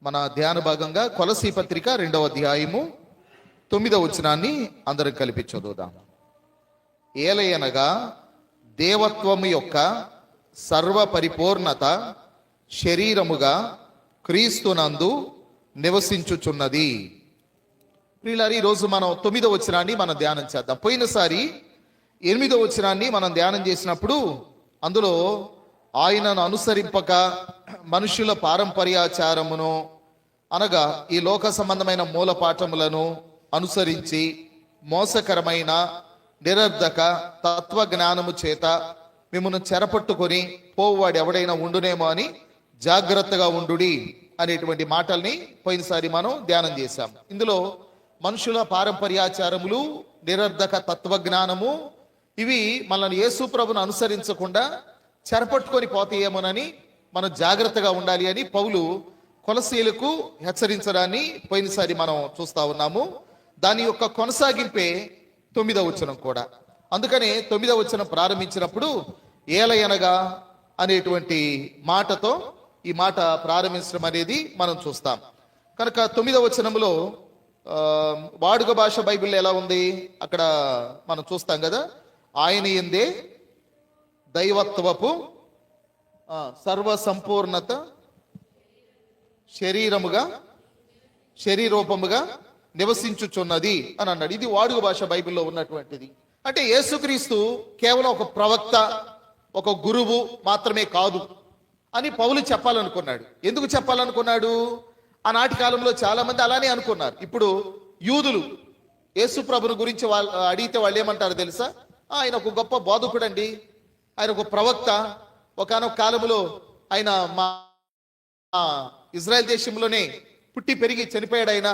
మన ధ్యాన భాగంగా కొలసీ పత్రిక 2వ అధ్యాయము 9వ వచనాన్ని అందరం కలిపి చదువుదాం. ఏలయనగా దేవత్వము యొక్క సర్వ పరిపూర్ణత శరీరముగా క్రీస్తునందు నివసించుచున్నది. ప్రియులారా, ఈరోజు మనం 9వ వచనాన్ని మనం ధ్యానం చేద్దాం. పోయినసారి 8వ వచనాన్ని మనం ధ్యానం చేసినప్పుడు అందులో ఆయనను అనుసరింపక మనుషుల పారంపర్యాచారమును అనగా ఈ లోక సంబంధమైన మూలపాఠములను అనుసరించి మోసకరమైన నిరర్ధక తత్వజ్ఞానము చేత మిమ్మల్ని చెరపట్టుకొని పోవాడు ఎవడైనా ఉండునేమో అని జాగ్రత్తగా ఉండుడి అనేటువంటి మాటల్ని పోయినసారి మనం ధ్యానం చేశాం. ఇందులో మనుషుల పారంపర్యాచారములు, నిరర్ధక తత్వజ్ఞానము ఇవి మనల్ని యేసు ప్రభును అనుసరించకుండా చెరపట్టుకొని పోతాయేమోనని మనం జాగ్రత్తగా ఉండాలి అని పౌలు కొలసీలకు హెచ్చరించడాన్ని పోయినసారి మనం చూస్తా ఉన్నాము. దాని యొక్క కొనసాగింపే 9వ వచనం కూడా. అందుకనే 9వ వచనం ప్రారంభించినప్పుడు ఏలయనగా అనేటువంటి మాటతో ఈ మాట ప్రారంభించడం అనేది మనం చూస్తాం. కనుక 9వ వచనంలో వాడుక భాష బైబిల్ ఎలా ఉంది అక్కడ మనం చూస్తాం కదా. ఆయన యందే దైవత్వపు సర్వ సంపూర్ణత శరీరూపముగా నివసించుచున్నది అని అన్నాడు. ఇది వాడుక భాష బైబిల్లో ఉన్నటువంటిది. అంటే యేసుక్రీస్తు కేవలం ఒక ప్రవక్త, ఒక గురువు మాత్రమే కాదు అని పౌలు చెప్పాలనుకున్నాడు. ఎందుకు చెప్పాలనుకున్నాడు? ఆనాటి కాలంలో చాలా మంది అలానే అనుకున్నారు. ఇప్పుడు యూదులు యేసు ప్రభుని గురించి అడిగితే వాళ్ళు ఏమంటారు తెలుసా? ఆయన ఒక గొప్ప బోధకుడండి, ఆయన ఒక ప్రవక్త, ఒకనొక కాలంలో ఆయన మా ఇజ్రాయెల్ దేశంలోనే పుట్టి పెరిగి చనిపోయాడు ఆయన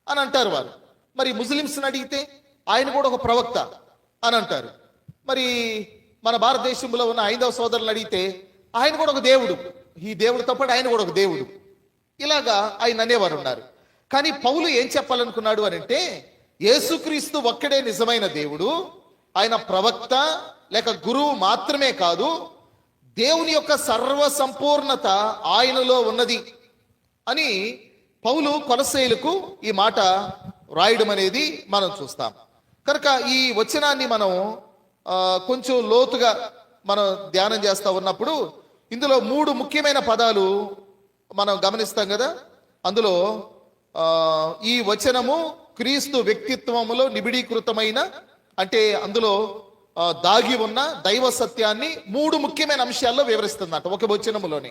అని అంటారు వారు. మరి ముస్లిమ్స్ని అడిగితే ఆయన కూడా ఒక ప్రవక్త అని అంటారు. మరి మన భారతదేశంలో ఉన్న హైందవ సోదరులను అడిగితే ఆయన కూడా ఒక దేవుడు, ఈ దేవుడితో పాటు ఆయన కూడా ఒక దేవుడు, ఇలాగా ఆయన అనేవారు ఉన్నారు. కానీ పౌలు ఏం చెప్పాలనుకున్నాడు అని అంటే, యేసుక్రీస్తు ఒక్కడే నిజమైన దేవుడు, ఆయన ప్రవక్త లేక గురువు మాత్రమే కాదు, దేవుని యొక్క సర్వ సంపూర్ణత ఆయనలో ఉన్నది అని పౌలు కొలసీయులకు ఈ మాట రాయడం అనేది మనం చూస్తాం. కనుక ఈ వచనాన్ని మనం కొంచెం లోతుగా మనం ధ్యానం చేస్తూ ఉన్నప్పుడు ఇందులో 3 ముఖ్యమైన పదాలు మనం గమనిస్తాం కదా. అందులో ఈ వచనము క్రీస్తు వ్యక్తిత్వములో నిబిడీకృతమైన, అంటే అందులో దాగి ఉన్న దైవ సత్యాన్ని 3 ముఖ్యమైన అంశాల్లో వివరిస్తుందట ఒక వచనములోనే.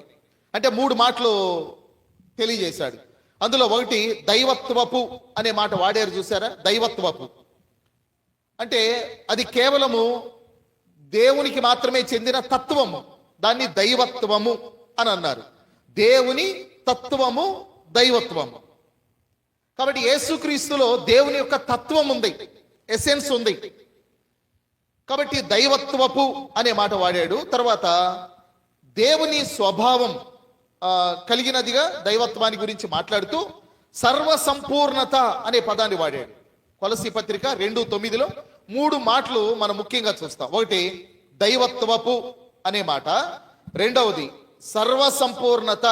అంటే 3 మాటలు తెలియజేశాడు. అందులో ఒకటి దైవత్వపు అనే మాట వాడారు, చూసారా? దైవత్వపు అంటే అది కేవలము దేవునికి మాత్రమే చెందిన తత్వము, దాన్ని దైవత్వము అని అన్నారు. దేవుని తత్వము దైవత్వము. కాబట్టి యేసుక్రీస్తులో దేవుని యొక్క తత్వం ఉంది, ఎసెన్స్ ఉంది. కాబట్టి దైవత్వపు అనే మాట వాడాడు. తర్వాత దేవుని స్వభావం కలిగినదిగా దైవత్వాన్ని గురించి మాట్లాడుతూ సర్వ సంపూర్ణత అనే పదాన్ని వాడాడు. కొలసీ పత్రిక 2:9లో 3 మాటలు మనం ముఖ్యంగా చూస్తాం. ఒకటి దైవత్వపు అనే మాట, రెండవది సర్వ సంపూర్ణత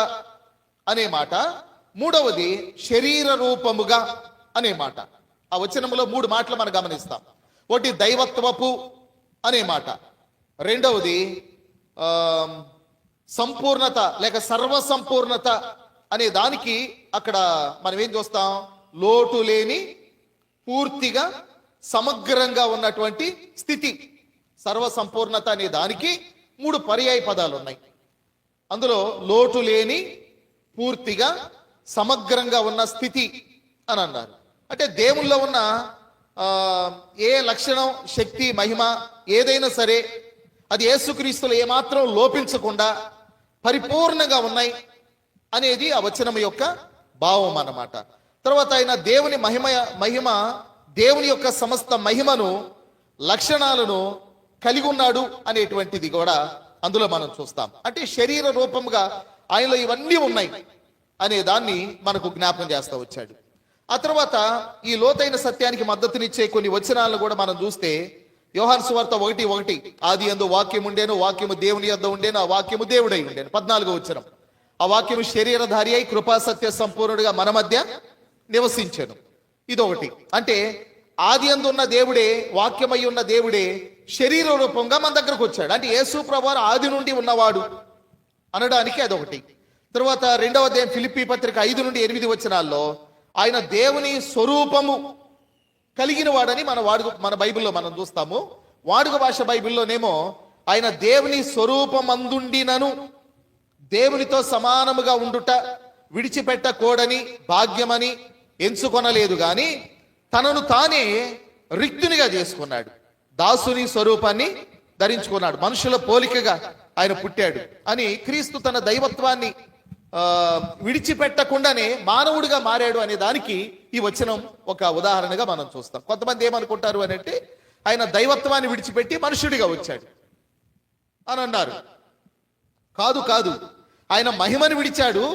అనే మాట, మూడవది శరీర రూపముగా అనే మాట. ఆ వచనంలో 3 మాటలు మనం గమనిస్తాం. ఒకటి దైవత్వపు అనే మాట, రెండవది సంపూర్ణత లేక సర్వ సంపూర్ణత అనే దానికి అక్కడ మనం ఏం చూస్తాం? లోటు లేని, పూర్తిగా సమగ్రంగా ఉన్నటువంటి స్థితి. సర్వ సంపూర్ణత అనే దానికి 3 పర్యాయ పదాలు ఉన్నాయి. అందులో లోటు లేని, పూర్తిగా, సమగ్రంగా ఉన్న స్థితి అని అన్నారు. అంటే దేవుల్లో ఉన్న ఏ లక్షణం, శక్తి, మహిమ ఏదైనా సరే అది యేసుక్రీస్తులో ఏమాత్రం లోపించకుండా పరిపూర్ణంగా ఉన్నాయి అనేది ఆ వచనం యొక్క భావం అన్నమాట. తర్వాత ఆయన దేవుని మహిమ దేవుని యొక్క సమస్త మహిమను, లక్షణాలను కలిగి ఉన్నాడు అనేటువంటిది కూడా అందులో మనం చూస్తాం. అంటే శరీర రూపంగా ఆయనలో ఇవన్నీ ఉన్నాయి అనే దాన్ని మనకు జ్ఞాపకం చేస్తూ వచ్చాడు. ఆ తర్వాత ఈ లోతైన సత్యానికి మద్దతునిచ్చే కొన్ని వచనాలను కూడా మనం చూస్తే యోహాను సువార్త 1:1 ఆది యందు వాక్యం ఉండేను, వాక్యము దేవుని యొద్ద ఉండేను, ఆ వాక్యము దేవుడై ఉండేను 14వ వచనం. ఆ వాక్యము శరీరధారి అయి కృపా సత్య సంపూర్ణుడిగా మన మధ్య నివసించెను. ఇదొకటి. అంటే ఆది యందు ఉన్న దేవుడే, వాక్యమై ఉన్న దేవుడే శరీర రూపంగా మన దగ్గరకు వచ్చాడు. అంటే యేసు ప్రభువారు ఆది నుండి ఉన్నవాడు అనడానికి అదొకటి. తర్వాత రెండవ అధ్యాయం ఫిలిప్పీ పత్రిక 5-8 వచనాల్లో ఆయన దేవుని స్వరూపము కలిగిన వాడని మన బైబిల్లో మనం చూస్తాము. వాడుక భాష బైబిల్లోనేమో ఆయన దేవుని స్వరూపమందుండినను దేవునితో సమానముగా ఉండుట విడిచిపెట్టకూడని భాగ్యమని ఎంచుకొనలేదు గాని తనను తానే రిక్తునిగా చేసుకున్నాడు, దాసుని స్వరూపాన్ని ధరించుకున్నాడు, మనుషుల పోలికగా ఆయన పుట్టాడు అని క్రీస్తు తన దైవత్వాన్ని విడిచిపెట్టకుండానే మానవుడిగా మారాడు అనే దానికి ఈ వచనం ఒక ఉదాహరణగా మనం చూస్తాం. కొంతమంది ఏమనుకుంటారు అని అంటే ఆయన దైవత్వాన్ని విడిచిపెట్టి మనుషుడిగా వచ్చాడు అని అన్నారు. కాదు కాదు, ఆయన మహిమను విడిచాడు,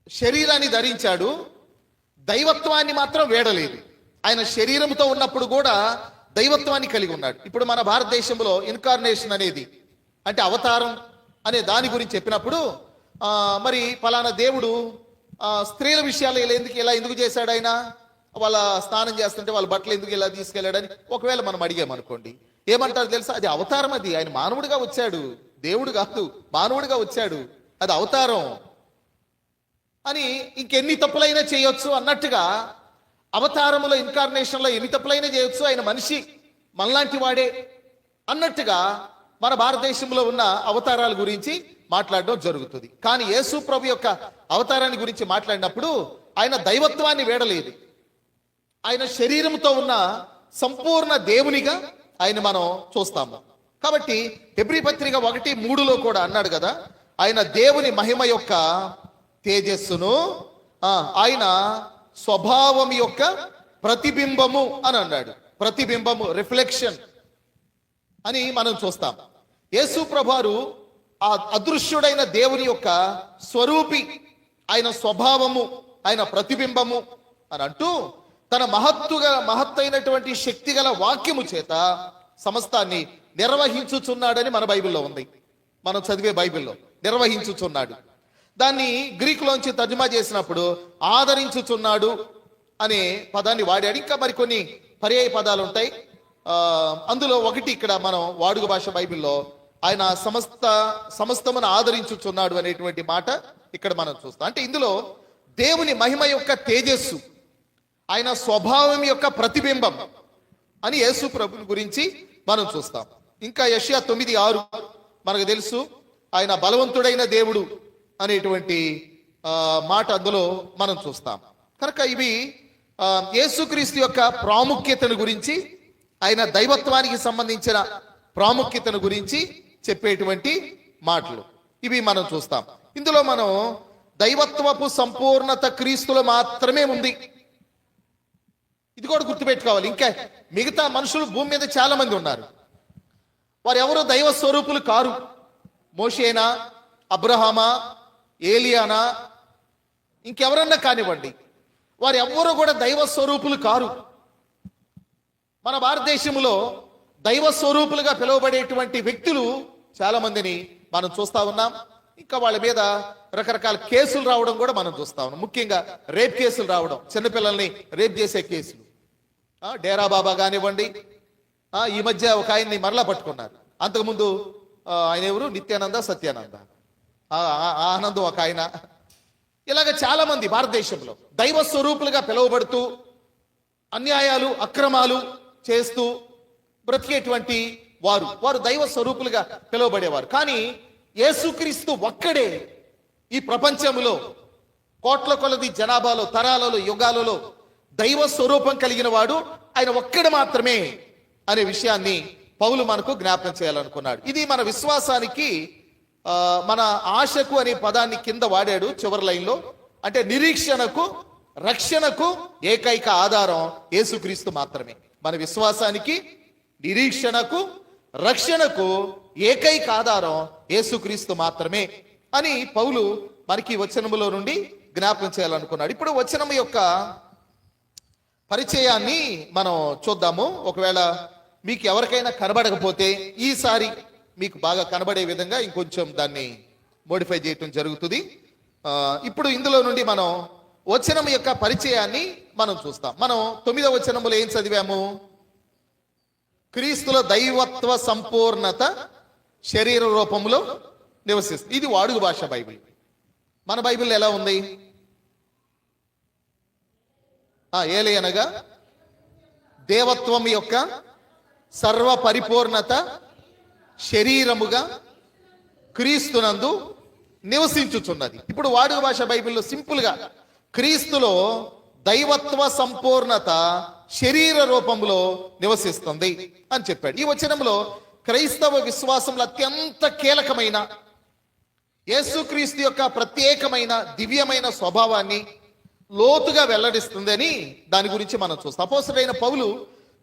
శరీరాన్ని ధరించాడు, దైవత్వాన్ని మాత్రం వేడలేదు. ఆయన శరీరంతో ఉన్నప్పుడు కూడా దైవత్వాన్ని కలిగి ఉన్నాడు. ఇప్పుడు మన భారతదేశంలో ఇన్కార్నేషన్ అనేది అంటే అవతారం అనే దాని గురించి చెప్పినప్పుడు మరి ఫలానా దేవుడు స్త్రీల విషయాలు ఇలా ఎందుకు చేశాడు, ఆయన వాళ్ళ స్నానం చేస్తుంటే వాళ్ళ బట్టలు ఎందుకు ఇలా తీసుకెళ్ళాడని ఒకవేళ మనం అడిగామనుకోండి, ఏమంటారు తెలుసా? అది అవతారం, అది ఆయన మానవుడిగా వచ్చాడు, దేవుడు కాదు, మానవుడిగా వచ్చాడు, అది అవతారం అని ఇంకెన్ని తప్పులైనా చేయొచ్చు అన్నట్టుగా అవతారములో ఇన్కార్నేషన్లో ఎన్ని తప్పులైనా చేయొచ్చు, ఆయన మనిషి మనలాంటి వాడే అన్నట్టుగా మన భారతదేశంలో ఉన్న అవతారాల గురించి మాట్లాడడం జరుగుతుంది. కానీ యేసు ప్రభు యొక్క అవతారాన్ని గురించి మాట్లాడినప్పుడు ఆయన దైవత్వాన్ని వేడలేదు, ఆయన శరీరంతో ఉన్న సంపూర్ణ దేవునిగా ఆయన మనం చూస్తాము. కాబట్టి హెబ్రీ పత్రిక 1:3 కూడా అన్నాడు కదా, ఆయన దేవుని మహిమ యొక్క తేజస్సును ఆయన స్వభావం యొక్క ప్రతిబింబము అని అన్నాడు. ప్రతిబింబము, రిఫ్లెక్షన్ అని మనం చూస్తాం. యేసు ప్రభువారు ఆ అదృశ్యుడైన దేవుని యొక్క స్వరూపి, ఆయన స్వభావము, ఆయన ప్రతిబింబము అని అంటూ తన మహత్తైనటువంటి శక్తి గల వాక్యము చేత సమస్తాన్ని నిర్వహించుచున్నాడని మన బైబిల్లో ఉంది. మనం చదివే బైబిల్లో నిర్వహించుచున్నాడు. దాన్ని గ్రీకులోంచి తర్జుమా చేసినప్పుడు ఆదరించుచున్నాడు అనే పదాన్ని వాడాడు. ఇంకా మరికొన్ని పర్యాయ పదాలు ఉంటాయి. అందులో ఒకటి ఇక్కడ మనం వాడుక భాష బైబిల్లో ఆయన సమస్తమును ఆదరించుచున్నాడు అనేటువంటి మాట ఇక్కడ మనం చూస్తాం. అంటే ఇందులో దేవుని మహిమ యొక్క తేజస్సు, ఆయన స్వభావం యొక్క ప్రతిబింబం అని యేసు ప్రభుని గురించి మనం చూస్తాం. ఇంకా యెషయా 9:6 మనకు తెలుసు, ఆయన బలవంతుడైన దేవుడు అనేటువంటి మాట అందులో మనం చూస్తాం. కనుక ఇవి యేసుక్రీస్తు యొక్క ప్రాముఖ్యతను గురించి, ఆయన దైవత్వానికి సంబంధించిన ప్రాముఖ్యతను గురించి చెప్పేటువంటి మాటలు ఇవి మనం చూస్తాం. ఇందులో మనం దైవత్వపు సంపూర్ణత క్రీస్తులో మాత్రమే ఉంది, ఇది కూడా గుర్తుపెట్టుకోవాలి. ఇంకా మిగతా మనుషులు భూమి మీద చాలా మంది ఉన్నారు, వారు ఎవరో దైవ స్వరూపులు కారు. మోషేనా, అబ్రహామా, ఏలియానా, ఇంకెవరన్నా కానివ్వండి, వారు ఎవ్వరూ కూడా దైవ స్వరూపులు కారు. మన భారతదేశంలో దైవ స్వరూపులుగా పిలువబడేటువంటి వ్యక్తులు చాలా మందిని మనం చూస్తా ఉన్నాం. ఇంకా వాళ్ళ మీద రకరకాల కేసులు రావడం కూడా మనం చూస్తా ఉన్నాం. ముఖ్యంగా రేప్ కేసులు రావడం, చిన్నపిల్లల్ని రేప్ చేసే కేసులు. డేరా బాబా కానివ్వండి, ఈ మధ్య ఒక ఆయన్ని మరలా పట్టుకున్నారు. అంతకుముందు ఆయన ఎవరు, నిత్యానంద, సత్యానంద, ఆనందం ఒక ఆయన. ఇలాగ చాలా మంది భారతదేశంలో దైవ స్వరూపులుగా పిలువబడుతూ అన్యాయాలు, అక్రమాలు చేస్తూ బ్రతికేటువంటి వారు దైవ స్వరూపులుగా పిలువబడేవారు. కానీ యేసుక్రీస్తు ఒక్కడే ఈ ప్రపంచంలో కోట్ల కొలది జనాభాలో, తరాలలో, యుగాలలో దైవ స్వరూపం కలిగిన వాడు ఆయన ఒక్కడు మాత్రమే అనే విషయాన్ని పౌలు మనకు జ్ఞాపకం చేయాలనుకున్నాడు. ఇది మన విశ్వాసానికి, మన ఆశకు అనే పదాన్ని కింద వాడాడు చివరి లైన్లో. అంటే నిరీక్షణకు, రక్షణకు ఏకైక ఆధారం యేసుక్రీస్తు మాత్రమే. మన విశ్వాసానికి, నిరీక్షణకు, రక్షణకు ఏకైక ఆధారం యేసుక్రీస్తు మాత్రమే అని పౌలు మనకి వచనములో నుండి జ్ఞాపకం చేయాలనుకున్నాడు. ఇప్పుడు వచనం యొక్క పరిచయాన్ని మనం చూద్దాము. ఒకవేళ మీకు ఎవరికైనా కనబడకపోతే ఈసారి మీకు బాగా కనబడే విధంగా ఇంకొంచెం దాన్ని మోడిఫై చేయటం జరుగుతుంది. ఇప్పుడు ఇందులో నుండి మనం వచనం యొక్క పరిచయాన్ని మనం చూస్తాం. మనం 9వ వచనములో ఏం చదివాము? క్రీస్తుల దైవత్వ సంపూర్ణత శరీర రూపంలో నివసిస్తుంది. ఇది వాడుక భాష బైబిల్. మన బైబిల్ ఎలా ఉంది? ఏలయనగా దేవత్వం యొక్క సర్వ పరిపూర్ణత శరీరముగా క్రీస్తునందు నివసించుచున్నది. ఇప్పుడు వాడుక భాష బైబిల్లో సింపుల్ గా క్రీస్తులో దైవత్వ సంపూర్ణత శరీర రూపంలో నివసిస్తుంది అని చెప్పాడు. ఈ వచనంలో క్రైస్తవ విశ్వాసంలో అత్యంత కీలకమైన యేసుక్రీస్తు యొక్క ప్రత్యేకమైన దివ్యమైన స్వభావాన్ని లోతుగా వెల్లడిస్తుందని దాని గురించి మనం చూస్తాం. అపోస్తలుడైన పౌలు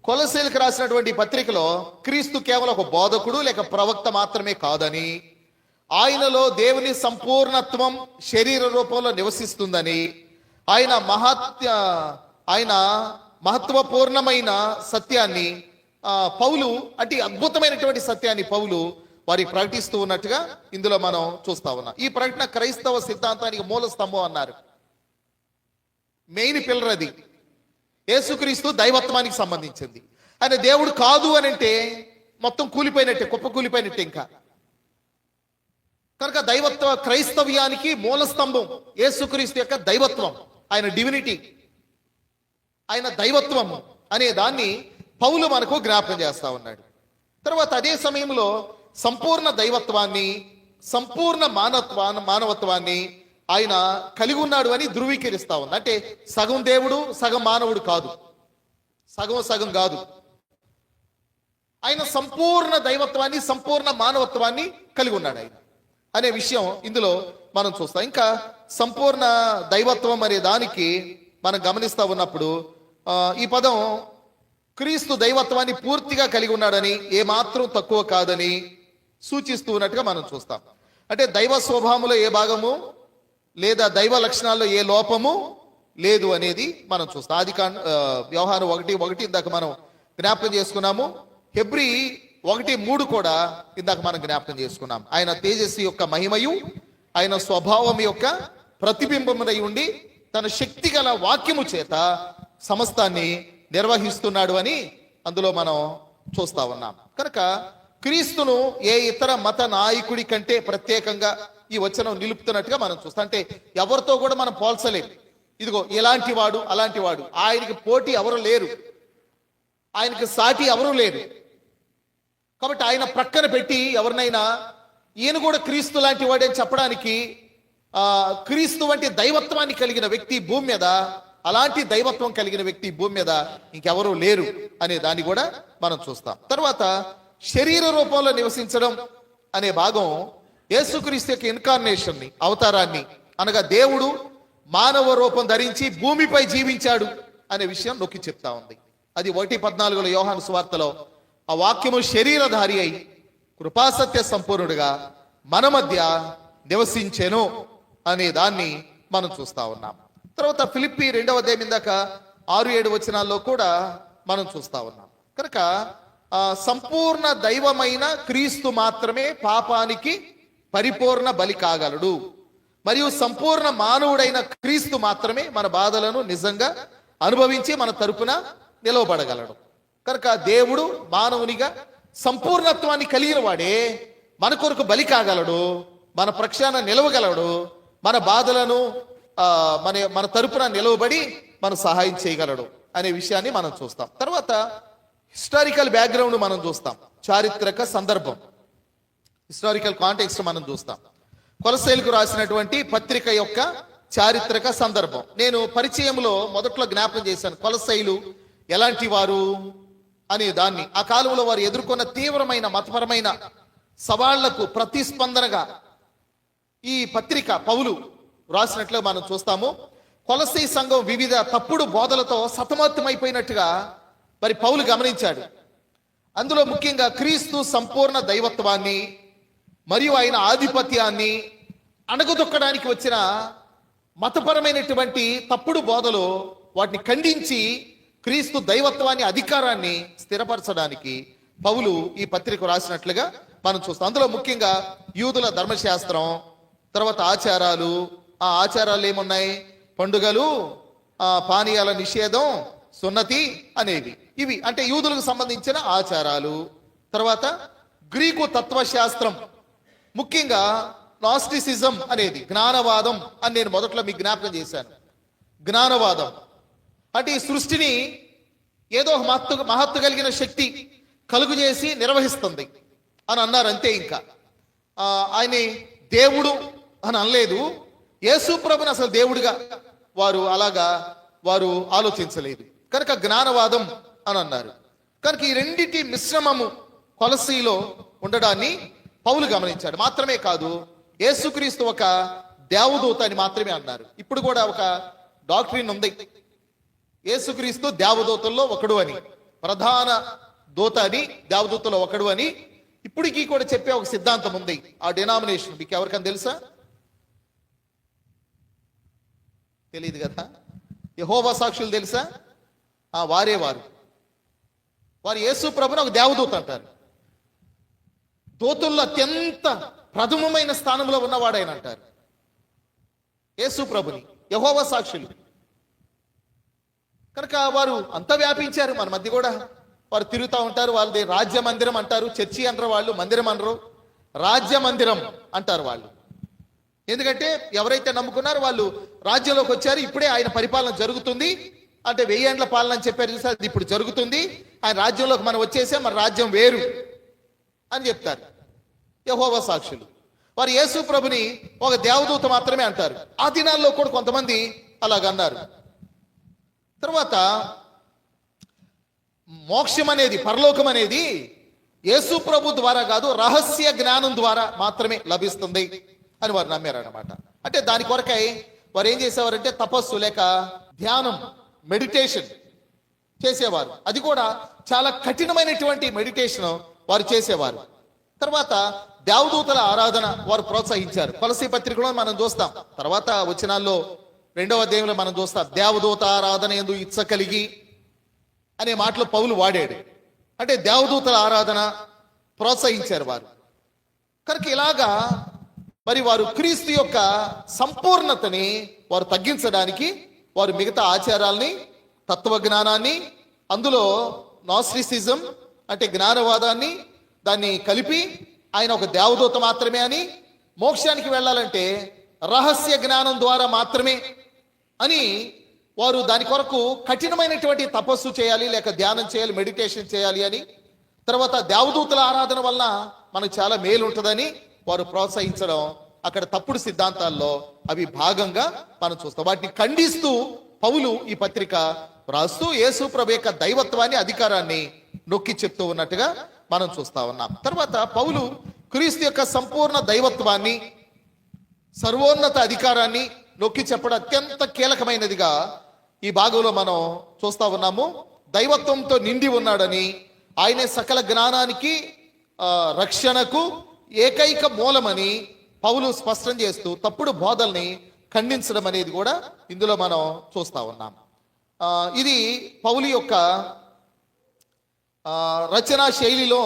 కొలస్సీలకు రాసినటువంటి పత్రికలో క్రీస్తు కేవలం ఒక బోధకుడు లేక ప్రవక్త మాత్రమే కాదని, ఆయనలో దేవుని సంపూర్ణత్వం శరీర రూపంలో నివసిస్తుందని, ఆయన మహత్వపూర్ణమైన సత్యాన్ని పౌలు అంటే అద్భుతమైనటువంటి సత్యాన్ని పౌలు వారికి ప్రకటిస్తూ ఉన్నట్టుగా ఇందులో మనం చూస్తా ఉన్నాం. ఈ ప్రకటన క్రైస్తవ సిద్ధాంతానికి మూల స్తంభం అన్నారు. మెయిన్ పిల్లర్ అది. యేసుక్రీస్తు దైవత్వానికి సంబంధించింది. ఆయన దేవుడు కాదు అని అంటే మొత్తం కూలిపోయినట్టే, కుప్ప కూలిపోయినట్టే. ఇంకా కనుక దైవత్వ క్రైస్తవ్యానికి మూల స్తంభం యేసుక్రీస్తు యొక్క దైవత్వం, ఆయన డివినిటీ, ఆయన దైవత్వము అనే దాన్ని పౌలు మనకు జ్ఞాపకం చేస్తా ఉన్నాడు. తర్వాత అదే సమయంలో సంపూర్ణ దైవత్వాన్ని, సంపూర్ణ మానవత్వాన్ని ఆయన కలిగి ఉన్నాడు అని ధృవీకరిస్తా ఉంది. అంటే సగం దేవుడు సగం మానవుడు కాదు, సగం కాదు. ఆయన సంపూర్ణ దైవత్వాన్ని సంపూర్ణ మానవత్వాన్ని కలిగి ఉన్నాడు ఆయన అనే విషయం ఇందులో మనం చూస్తాం. ఇంకా సంపూర్ణ దైవత్వం అనే దానికి మనం గమనిస్తా ఉన్నప్పుడు ఈ పదం క్రీస్తు దైవత్వాన్ని పూర్తిగా కలిగి ఉన్నాడని, ఏమాత్రం తక్కువ కాదని సూచిస్తూ ఉన్నట్టుగా మనం చూస్తాం. అంటే దైవ స్వభావంలో ఏ భాగము లేదా దైవ లక్షణాల్లో ఏ లోపము లేదు అనేది మనం చూస్తాం. వ్యవహారం 1:1 ఇందాక మనం జ్ఞాపకం చేసుకున్నాము. హెబ్రీ 1:3 కూడా ఇందాక మనం జ్ఞాపకం చేసుకున్నాం. ఆయన తేజస్సు యొక్క మహిమయు ఆయన స్వభావం యొక్క ప్రతిబింబమునై ఉండి తన శక్తి గల వాక్యము చేత సమస్తాన్ని నిర్వహిస్తున్నాడు అని అందులో మనం చూస్తా ఉన్నాం. కనుక క్రీస్తును ఏ ఇతర మత నాయకుడి కంటే ప్రత్యేకంగా ఈ వచనం నిలుపుతున్నట్టుగా మనం చూస్తాం. అంటే ఎవరితో కూడా మనం పోల్చలేము. ఇదిగో ఇలాంటి వాడు అలాంటి వాడు, ఆయనకి పోటీ ఎవరు లేరు, ఆయనకి సాటి ఎవరు లేరు. కాబట్టి ఆయన ప్రక్కన పెట్టి ఎవరినైనా ఈయన కూడా క్రీస్తు లాంటి వాడే అని చెప్పడానికి క్రీస్తు వంటి దైవత్వాన్ని కలిగిన వ్యక్తి భూమి మీద, అలాంటి దైవత్వం కలిగిన వ్యక్తి భూమి మీద ఇంకెవరూ లేరు అనే దాన్ని కూడా మనం చూస్తాం. తర్వాత శరీర రూపంలో నివసించడం అనే భాగం యేసుక్రీస్తు యొక్క ఇన్కార్నేషన్ ని, అవతారాన్ని, అనగా దేవుడు మానవ రూపం ధరించి భూమిపై జీవించాడు అనే విషయం నొక్కి చెప్తా ఉంది. అది 1:14 యోహాను సువార్తలో ఆ వాక్యము శరీరధారి అయి కృపాసత్య సంపూర్ణుడిగా మన మధ్య నివసించెను అనే దాన్ని మనం చూస్తా ఉన్నాం. తర్వాత ఫిలిప్పీ 2వ అధ్యాయం ఇందాక 6-7 వచనాల్లో కూడా మనం చూస్తా ఉన్నాం. కనుక సంపూర్ణ దైవమైన క్రీస్తు మాత్రమే పాపానికి పరిపూర్ణ బలి కాగలడు, మరియు సంపూర్ణ మానవుడైన క్రీస్తు మాత్రమే మన బాధలను నిజంగా అనుభవించి మన తరపున నిలవబడగలడు. కనుక దేవుడు మానవునిగా సంపూర్ణత్వాన్ని కలిగిన వాడే మన కొరకు బలి కాగలడు, మన ప్రక్షాళన నిలవగలడు, మన బాధలను మన తరపున నిలవబడి మన సహాయం చేయగలడు అనే విషయాన్ని మనం చూస్తాం. తర్వాత హిస్టారికల్ బ్యాక్గ్రౌండ్ మనం చూస్తాం, చారిత్రక సందర్భం, హిస్టారికల్ కాంటెక్స్ట్ మనం చూస్తాం. కొలస్సీలకు రాసినటువంటి పత్రిక యొక్క చారిత్రక సందర్భం నేను పరిచయంలో మొదట్లో జ్ఞాపకం చేశాను. కొలస్సీలు ఎలాంటి వారు అనే దాన్ని, ఆ కాలంలో వారు ఎదుర్కొన్న తీవ్రమైన మతపరమైన సవాళ్లకు ప్రతిస్పందనగా ఈ పత్రిక పౌలు రాసినట్లు మనం చూస్తాము. కొలస్సీ సంఘం వివిధ తప్పుడు బోధలతో సతమతమైపోయినట్టుగా మరి పౌలు గమనించాడు. అందులో ముఖ్యంగా క్రీస్తు సంపూర్ణ దైవత్వాన్ని మరియు ఆయన ఆధిపత్యాన్ని అణగదొక్కడానికి వచ్చిన మతపరమైనటువంటి తప్పుడు బోధలు, వాటిని ఖండించి క్రీస్తు దైవత్వాన్ని, అధికారాన్ని స్థిరపరచడానికి పౌలు ఈ పత్రిక రాసినట్లుగా మనం చూస్తాం. అందులో ముఖ్యంగా యూదుల ధర్మశాస్త్రం, తర్వాత ఆచారాలు. ఆ ఆచారాలు ఏమున్నాయి? పండుగలు, పానీయాల నిషేధం, సున్నతి అనేవి. ఇవి అంటే యూదులకు సంబంధించిన ఆచారాలు. తర్వాత గ్రీకు తత్వశాస్త్రం, ముఖ్యంగా నాస్టిసిజం అనేది జ్ఞానవాదం అని నేను మొదట్లో మీకు జ్ఞాపకం చేశాను. జ్ఞానవాదం అంటే ఈ సృష్టిని ఏదో మహత్తు కలిగిన శక్తి కలుగు చేసి నిర్వహిస్తుంది అని అన్నారు, అంతే. ఇంకా ఆయన దేవుడు అని అనలేదు. యేసు ప్రభుని అసలు దేవుడిగా వారు ఆలోచించలేదు కనుక జ్ఞానవాదం అని అన్నారు. కనుక ఈ రెండింటి మిశ్రమము కొలసీలో ఉండడాన్ని పౌలు గమనించాడు. మాత్రమే కాదు, యేసుక్రీస్తు ఒక దేవదూత అని మాత్రమే అన్నారు. ఇప్పుడు కూడా ఒక డాక్ట్రిన్ ఉంది, యేసుక్రీస్తు దేవదూతల్లో ఒకడు అని, ప్రధాన దూత అని, దేవదూతలో ఒకడు అని ఇప్పటికీ కూడా చెప్పే ఒక సిద్ధాంతం ఉంది. ఆ డినామినేషన్ మీకు ఎవరికైనా తెలుసా? తెలియదు కదా. యెహోవా సాక్షులు తెలుసా? వారు యేసు ప్రభుని ఒక దేవదూత అంటారు. దూతుల్లో అత్యంత ప్రథమమైన స్థానంలో ఉన్నవాడైన అంటారు యేసు ప్రభుని, యెహోవా సాక్షులు. కనుక వారు అంతా వ్యాపించారు. మన మధ్య కూడా వారు తిరుగుతూ ఉంటారు. వాళ్ళది రాజ్య మందిరం అంటారు. చర్చి అంటారు వాళ్ళు, మందిరం అనరు, రాజ్య మందిరం అంటారు వాళ్ళు. ఎందుకంటే ఎవరైతే నమ్ముకున్నారో వాళ్ళు రాజ్యంలోకి వచ్చారు. ఇప్పుడే ఆయన పరిపాలన జరుగుతుంది అంటే 1000 ఏండ్ల పాలన అని చెప్పారు చూసారు, అది ఇప్పుడు జరుగుతుంది. ఆయన రాజ్యంలోకి మనం వచ్చేసే, మన రాజ్యం వేరు అని చెప్తారు యెహోవా సాక్షులు. వారు యేసు ప్రభుని ఒక దేవదూత మాత్రమే అంటారు. ఆ దినాల్లో కూడా కొంతమంది అలాగన్నారు. తర్వాత మోక్షం అనేది, పరలోకం అనేది యేసు ప్రభు ద్వారా కాదు, రహస్య జ్ఞానం ద్వారా మాత్రమే లభిస్తుంది అని వారు నమ్మారన్నమాట. అంటే దాని కొరకై వారు ఏం చేసేవారంటే తపస్సు లేక ధ్యానం, మెడిటేషన్ చేసేవారు. అది కూడా చాలా కఠినమైనటువంటి మెడిటేషన్ వారు చేసేవారు. తర్వాత దేవదూతల ఆరాధన వారు ప్రోత్సహించారు. కొలసీ పత్రికలో మనం చూస్తాం. తర్వాత వచనాల్లో 2వ అధ్యాయంలో మనం చూస్తాం, దేవదూత ఆరాధన యందు ఇచ్చ కలిగి అనే మాటలు పౌలు వాడాడు. అంటే దేవదూతల ఆరాధన ప్రోత్సహించారు వారు. కనుక ఇలాగా మరి వారు క్రీస్తు యొక్క సంపూర్ణతని వారు తగ్గించడానికి వారు మిగతా ఆచారాల్ని, తత్వజ్ఞానాన్ని, అందులో నాస్టిసిజం అంటే జ్ఞానవాదాన్ని దాన్ని కలిపి ఆయన ఒక దేవదూత మాత్రమే అని, మోక్షానికి వెళ్ళాలంటే రహస్య జ్ఞానం ద్వారా మాత్రమే అని వారు దాని కొరకు కఠినమైనటువంటి తపస్సు చేయాలి, లేక ధ్యానం చేయాలి, మెడిటేషన్ చేయాలి అని, తర్వాత దేవదూతల ఆరాధన వల్ల మనకు చాలా మేలు ఉంటుందని వారు ప్రోత్సహించడం అక్కడ తప్పుడు సిద్ధాంతాల్లో అవి భాగంగా మనం చూస్తాం. వాటిని ఖండిస్తూ పౌలు ఈ పత్రిక రాస్తూ యేసు ప్రభు యొక్క దైవత్వాన్ని, అధికారాన్ని నొక్కి చెప్తూ ఉన్నట్టుగా మనం చూస్తా ఉన్నాం. తర్వాత పౌలు క్రీస్తు యొక్క సంపూర్ణ దైవత్వాన్ని, సర్వోన్నత అధికారాన్ని నొక్కి చెప్పడం అత్యంత కీలకమైనదిగా ఈ భాగంలో మనం చూస్తా ఉన్నాము. దైవత్వంతో నిండి ఉన్నాడని, ఆయనే సకల జ్ఞానానికి, రక్షణకు ఏకైక మూలమని పౌలు స్పష్టం చేస్తూ తప్పుడు బోధల్ని ఖండించడం అనేది కూడా ఇందులో మనం చూస్తా ఉన్నాం. ఇది పౌలు యొక్క రచనా శైలిలో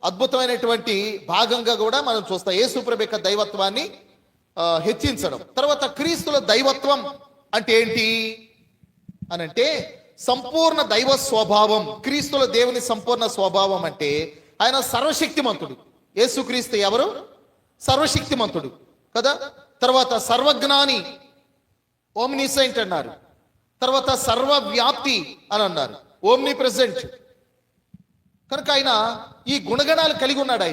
అద్భుతమైనటువంటి భాగంగా కూడా మనం చూస్తాం. యేసు ప్రభు యొక్క దైవత్వాన్ని హెచ్చించడం. తర్వాత క్రీస్తుల దైవత్వం అంటే ఏంటి అనంటే సంపూర్ణ దైవ స్వభావం. క్రీస్తుల దేవుని సంపూర్ణ స్వభావం అంటే ఆయన సర్వశక్తిమంతుడు. యేసుక్రీస్తు ఎవరు? సర్వశక్తిమంతుడు కదా. తర్వాత సర్వజ్ఞాని, ఓమ్నిసెంట్ అన్నారు. తర్వాత సర్వవ్యాప్తి అని అన్నారు, ఓమ్ని ప్రెసెంట్. కనుక ఆయన ఈ గుణగణాలు కలిగి ఉన్నాడు.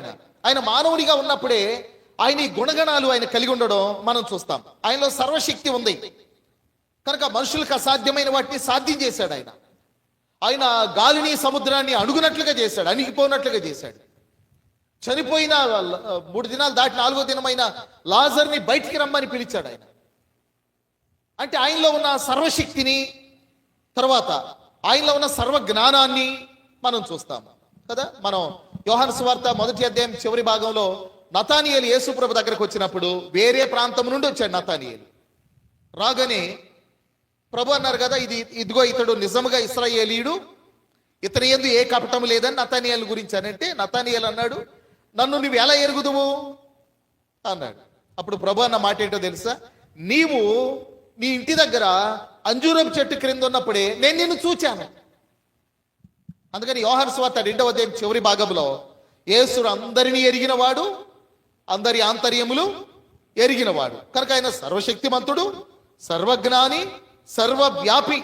ఆయన మానవుడిగా ఉన్నప్పుడే ఆయన ఈ గుణగణాలు ఆయన కలిగి ఉండడం మనం చూస్తాం. ఆయనలో సర్వశక్తి ఉంది కనుక మనుషులకు అసాధ్యమైన వాటిని సాధ్యం చేశాడు. ఆయన గాలిని, సముద్రాన్ని అణుగునట్లుగా చేశాడు, అణిగిపోనట్లుగా చేశాడు. చనిపోయిన 3 దినాలు దాటి 4వ దినమైన లాజర్ని బయటికి రమ్మని పిలిచాడు ఆయన. అంటే ఆయనలో ఉన్న సర్వశక్తిని, తర్వాత ఆయనలో ఉన్న సర్వ జ్ఞానాన్ని మనం చూస్తాము కదా. మనం యోహాను సువార్త 1వ అధ్యాయం చివరి భాగంలో నతానియేలు యేసు ప్రభు దగ్గరకు వచ్చినప్పుడు, వేరే ప్రాంతం నుండి వచ్చాడు నతానియేలు. రాగానే ప్రభు అన్నారు కదా, ఇదిగో ఇతడు నిజముగా ఇశ్రాయేలీయుడు, ఇతని యందు ఏ కపటం లేదని నతానియేలు గురించి అనంటే, నతానియేలు అన్నాడు, నన్ను నువ్వు ఎలా ఎరుగుదువు అన్నాడు. అప్పుడు ప్రభు అన్న మాట ఏంటో తెలుసా? నీవు నీ ఇంటి దగ్గర అంజూరపు చెట్టు క్రింద ఉన్నప్పుడే నేను నిన్ను చూచాను. అందుకని యోహాను సువార్త 2వ అధ్యాయం చివరి భాగంలో యేసు అందరినీ ఎరిగినవాడు, అందరి ఆంతర్యములు ఎరిగినవాడు కనుక ఆయన సర్వశక్తిమంతుడు, సర్వజ్ఞాని, సర్వవ్యాపి.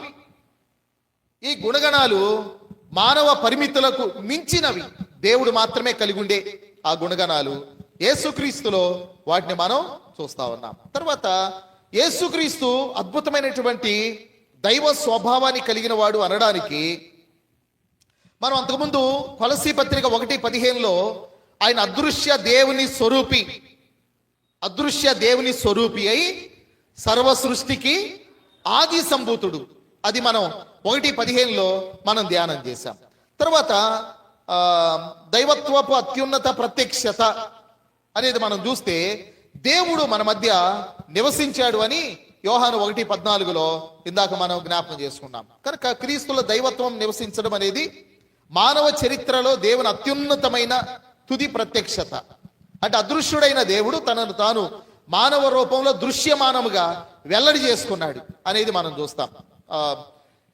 ఈ గుణగణాలు మానవ పరిమితులకు మించినవి. దేవుడు మాత్రమే కలిగి ఉండే ఆ గుణగణాలు యేసుక్రీస్తులో వాటిని మనం చూస్తా ఉన్నాం. తర్వాత యేసుక్రీస్తు అద్భుతమైనటువంటి దైవ స్వభావాన్ని కలిగిన వాడు అనడానికి మనం అంతకుముందు కొలసీ పత్రిక 1:15లో ఆయన అదృశ్య దేవుని స్వరూపి అయి సర్వ సృష్టికి ఆది సంభూతుడు. అది మనం 1:15లో మనం ధ్యానం చేశాం. తర్వాత దైవత్వపు అత్యున్నత ప్రత్యక్షత అనేది మనం చూస్తే దేవుడు మన మధ్య నివసించాడు అని యోహాను 1:14లో ఇందాక మనం జ్ఞాపకం చేసుకున్నాం. కనుక క్రీస్తుల దైవత్వం నివసించడం అనేది మానవ చరిత్రలో దేవుని అత్యున్నతమైన తుది ప్రత్యక్షత. అంటే అదృశ్యుడైన దేవుడు తనను తాను మానవ రూపంలో దృశ్యమానముగా వెల్లడి చేసుకున్నాడు అనేది మనం చూస్తాం.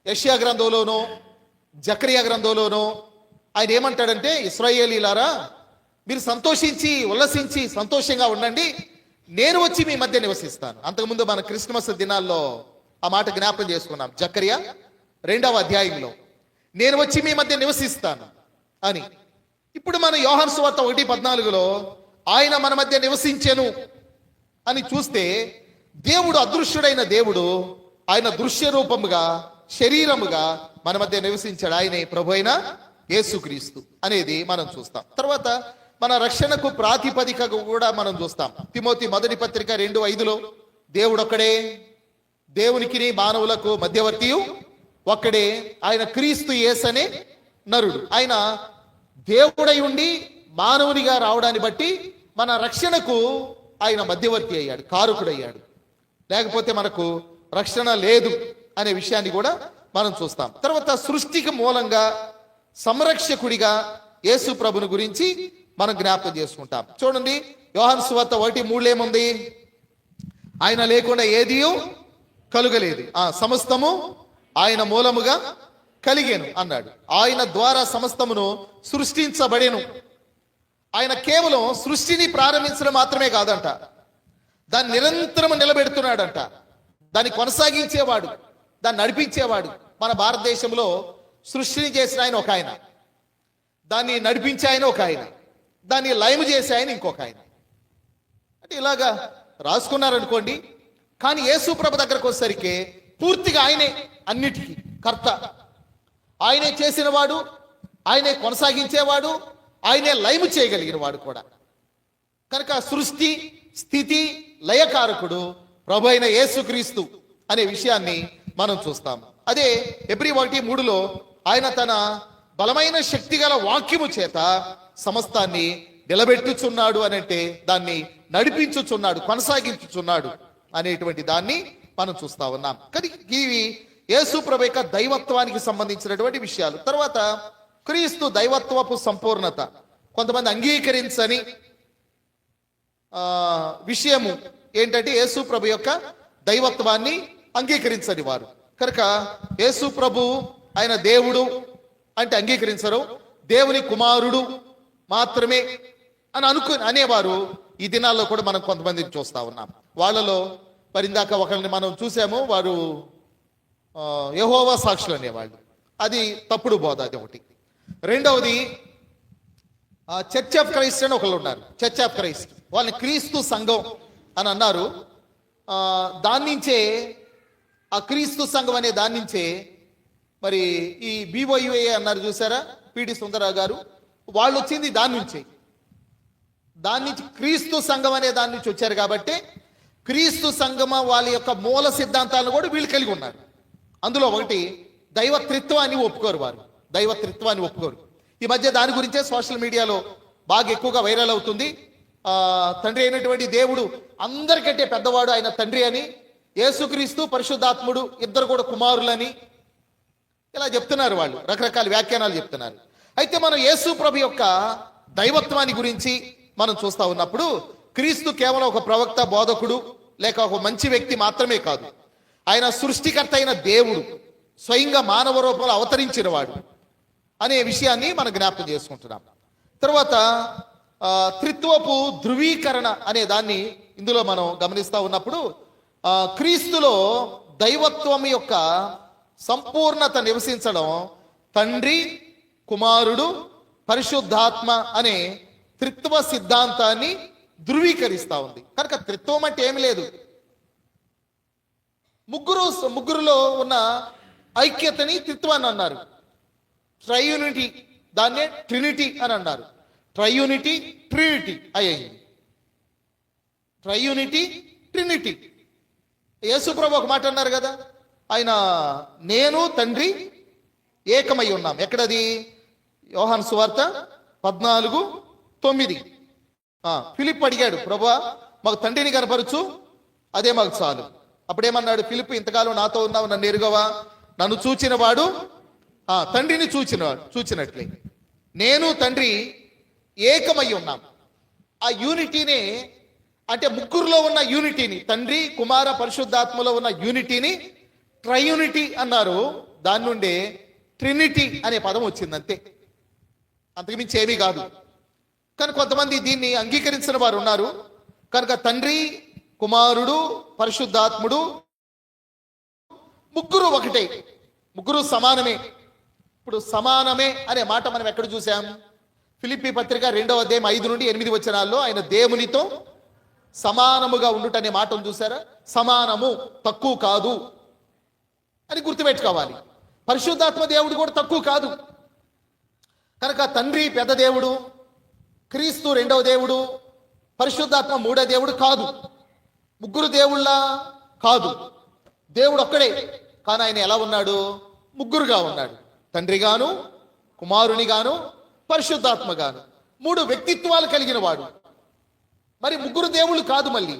యెషయా గ్రంథంలోనో జకరియా గ్రంథంలోనో ఆయన ఏమంటాడంటే, ఇశ్రాయేలీలారా మీరు సంతోషించి ఉల్లసించి సంతోషంగా ఉండండి, నేను వచ్చి మీ మధ్య నివసిస్తాను. అంతకుముందు మన క్రిస్మస్ దినాల్లో ఆ మాట జ్ఞాపకం చేసుకున్నాం. జకరియా 2వ అధ్యాయంలో నేను వచ్చి మీ మధ్య నివసిస్తాను అని. ఇప్పుడు మన యోహాను సువార్త 1:14లో ఆయన మన మధ్య నివసించెను అని చూస్తే దేవుడు అదృశ్యుడైన దేవుడు ఆయన దృశ్య రూపముగా శరీరముగా మన మధ్య నివసించాడు. ఆయనే ప్రభు అయిన యేసుక్రీస్తు అనేది మనం చూస్తాం. తర్వాత మన రక్షణకు ప్రాతిపదికగా కూడా మనం చూస్తాం. తిమోతి 1 పత్రిక 2:5లో దేవుడు ఒక్కడే, దేవునికి మానవులకు మధ్యవర్తియు ఒక్కడే, ఆయన క్రీస్తు యేసనే నరుడు. ఆయన దేవుడై ఉండి మానవునిగా రావడాన్ని బట్టి మన రక్షణకు ఆయన మధ్యవర్తి అయ్యాడు, కారకుడయ్యాడు. లేకపోతే మనకు రక్షణ లేదు అనే విషయాన్ని కూడా మనం చూస్తాం. తర్వాత సృష్టికి మూలంగా సంరక్షకుడిగా యేసు ప్రభుని గురించి మనం జ్ఞాపకం చేసుకుంటాం. చూడండి యోహాను సువార్త 1:3 ఏముంది? ఆయన లేకుండా ఏదీ కలుగలేదు, సమస్తము ఆయన మూలముగా కలిగేను అన్నాడు. ఆయన ద్వారా సమస్తమును సృష్టించబడేను. ఆయన కేవలం సృష్టిని ప్రారంభించడం మాత్రమే కాదంట, దాన్ని నిరంతరం నిలబెడుతున్నాడంట, దాన్ని కొనసాగించేవాడు, దాన్ని నడిపించేవాడు. మన భారతదేశంలో సృష్టిని చేసిన ఆయన ఒక ఆయన, దాన్ని నడిపించే ఆయన ఒక ఆయన, దాన్ని లయము చేసే ఆయన ఇంకొక ఆయన. అంటే ఇలాగా రాసుకున్నారనుకోండి. కానీ యేసు ప్రభు దగ్గరకు వచ్చేసరికి పూర్తిగా ఆయనే అన్నిటికీ కర్త, ఆయనే చేసినవాడు, ఆయనే కొనసాగించేవాడు, ఆయనే లయము చేయగలిగిన వాడు కూడా. కనుక సృష్టి స్థితి లయకారకుడు ప్రభు అయిన యేసుక్రీస్తు అనే విషయాన్ని మనం చూస్తాం. అదే హెబ్రీ 1:3లో ఆయన తన బలమైన శక్తి గల వాక్యము చేత సమస్తాన్ని నిలబెట్టుచున్నాడు అని, అంటే దాన్ని నడిపించుచున్నాడు, కొనసాగించుచున్నాడు అనేటువంటి దాన్ని మనం చూస్తా ఉన్నాం. కానీ ఇవి యేసు ప్రభు యొక్క దైవత్వానికి సంబంధించినటువంటి విషయాలు. తర్వాత క్రీస్తు దైవత్వపు సంపూర్ణత కొంతమంది అంగీకరించని విషయము ఏంటంటే యేసు ప్రభు యొక్క దైవత్వాన్ని అంగీకరించని వారు. కనుక యేసు ప్రభు ఆయన దేవుడు అంటే అంగీకరించరు, దేవుని కుమారుడు మాత్రమే అని అనేవారు ఈ దినాల్లో కూడా మనం కొంతమందిని చూస్తా ఉన్నాం. వాళ్ళలో పరిందాక ఒకరిని మనం చూసాము, వారు యెహోవా సాక్షులు అనేవాళ్ళు. అది తప్పుడు బోధ, అది ఒకటి. రెండవది చర్చ్ ఆఫ్ క్రైస్ట్ అని ఒకళ్ళు ఉన్నారు. చర్చ్ ఆఫ్ క్రైస్ట్ వాళ్ళని క్రీస్తు సంఘం అని అన్నారు. దాని నుంచే ఆ క్రీస్తు సంఘం అనే దాని నుంచే మరి ఈ BYUA అన్నారు చూసారా, పిటి సుందరరావు గారు, వాళ్ళు వచ్చింది దాని నుంచి క్రీస్తు సంఘం అనే దాని నుంచి వచ్చారు. కాబట్టి క్రీస్తు సంఘం వాళ్ళ యొక్క మూల సిద్ధాంతాలను కూడా వీళ్ళు కలిగి ఉన్నారు. అందులో ఒకటి దైవత్రిత్వాన్ని ఒప్పుకోరు, వారు దైవత్రిత్వాన్ని ఒప్పుకోరు. ఈ మధ్య దాని గురించే సోషల్ మీడియాలో బాగా ఎక్కువగా వైరల్ అవుతుంది. తండ్రి అయినటువంటి దేవుడు అందరికంటే పెద్దవాడు ఆయన తండ్రి అని, యేసుక్రీస్తు పరిశుద్ధాత్ముడు ఇద్దరు కూడా కుమారులని ఇలా చెప్తున్నారు. వాళ్ళు రకరకాల వ్యాఖ్యానాలు చెప్తున్నారు. అయితే మనం యేసు ప్రభు యొక్క దైవత్వాన్ని గురించి మనం చూస్తా ఉన్నప్పుడు క్రీస్తు కేవలం ఒక ప్రవక్త, బోధకుడు లేక ఒక మంచి వ్యక్తి మాత్రమే కాదు. ఆయన సృష్టికర్త అయిన దేవుడు, స్వయంగా మానవ రూపంలో అవతరించిన వాడు అనే విషయాన్ని మనం జ్ఞాపకం చేసుకుంటున్నాం. తర్వాత త్రిత్వపు ధృవీకరణ అనే దాన్ని ఇందులో మనం గమనిస్తూ ఉన్నప్పుడు క్రీస్తులో దైవత్వం యొక్క సంపూర్ణత నివసించడం తండ్రి, కుమారుడు, పరిశుద్ధాత్మ అనే త్రిత్వ సిద్ధాంతాన్ని ధృవీకరిస్తూ ఉంది. కనుక త్రిత్వం అంటే ఏమి లేదు, ముగ్గురులో ఉన్న ఐక్యతని త్రిత్వాన్ని అన్నారు. ట్రైయూనిటీ, దాన్నే ట్రినిటీ అని అన్నారు. ట్రైయూనిటీ ట్రినిటీ అయ్యింది. ట్రైయూనిటీ ట్రినిటీ. యేసుప్రభు ఒక మాట అన్నారు కదా, ఆయన నేను తండ్రి ఏకమై ఉన్నాం. ఎక్కడది? యోహాను సువార్త 14:9. ఫిలిప్ అడిగాడు, ప్రభువా మాకు తండ్రిని కనపరచు, అదే మాకు చాలు. అప్పుడేమన్నాడు ఫిలిప్, ఇంతకాలం నాతో ఉన్నావు, నన్ను ఎరుగవా? నన్ను చూచిన వాడు తండ్రిని చూచినట్లే. నేను తండ్రి ఏకమై ఉన్నాం. ఆ యూనిటీనే, అంటే ముగ్గురులో ఉన్న యూనిటీని, తండ్రి, కుమార, పరిశుద్ధాత్మలో ఉన్న యూనిటీని ట్రైయూనిటీ అన్నారు. దాని నుండే ట్రినిటీ అనే పదం వచ్చింది, అంతే, అంతకుమించి ఏమీ కాదు. కానీ కొంతమంది దీన్ని అంగీకరించిన వారు ఉన్నారు. కనుక తండ్రి, కుమారుడు, పరిశుద్ధాత్ముడు ముగ్గురు ఒకటే, ముగ్గురు సమానమే. ఇప్పుడు సమానమే అనే మాట మనం ఎక్కడ చూసాం? ఫిలిప్పీ పత్రిక 2వ అధ్యాయం 5-8 వచనాల్లో ఆయన దేవునితో సమానముగా ఉండుట అనే మాటను చూసారా? సమానము, తక్కువ కాదు అని గుర్తుపెట్టుకోవాలి. పరిశుద్ధాత్మ దేవుడు కూడా తక్కువ కాదు. కనుక తండ్రి పెద్ద దేవుడు, క్రీస్తు 2వ దేవుడు, పరిశుద్ధాత్మ 3వ దేవుడు కాదు. ముగ్గురు దేవుళ్ళ కాదు, దేవుడు ఒక్కడే. కానీ ఆయన ఎలా ఉన్నాడు? ముగ్గురుగా ఉన్నాడు. తండ్రిగాను, కుమారునిగాను, పరిశుద్ధాత్మగాను, 3 వ్యక్తిత్వాలు కలిగిన వాడు. మరి ముగ్గురు దేవుళ్ళు కాదు మళ్ళీ,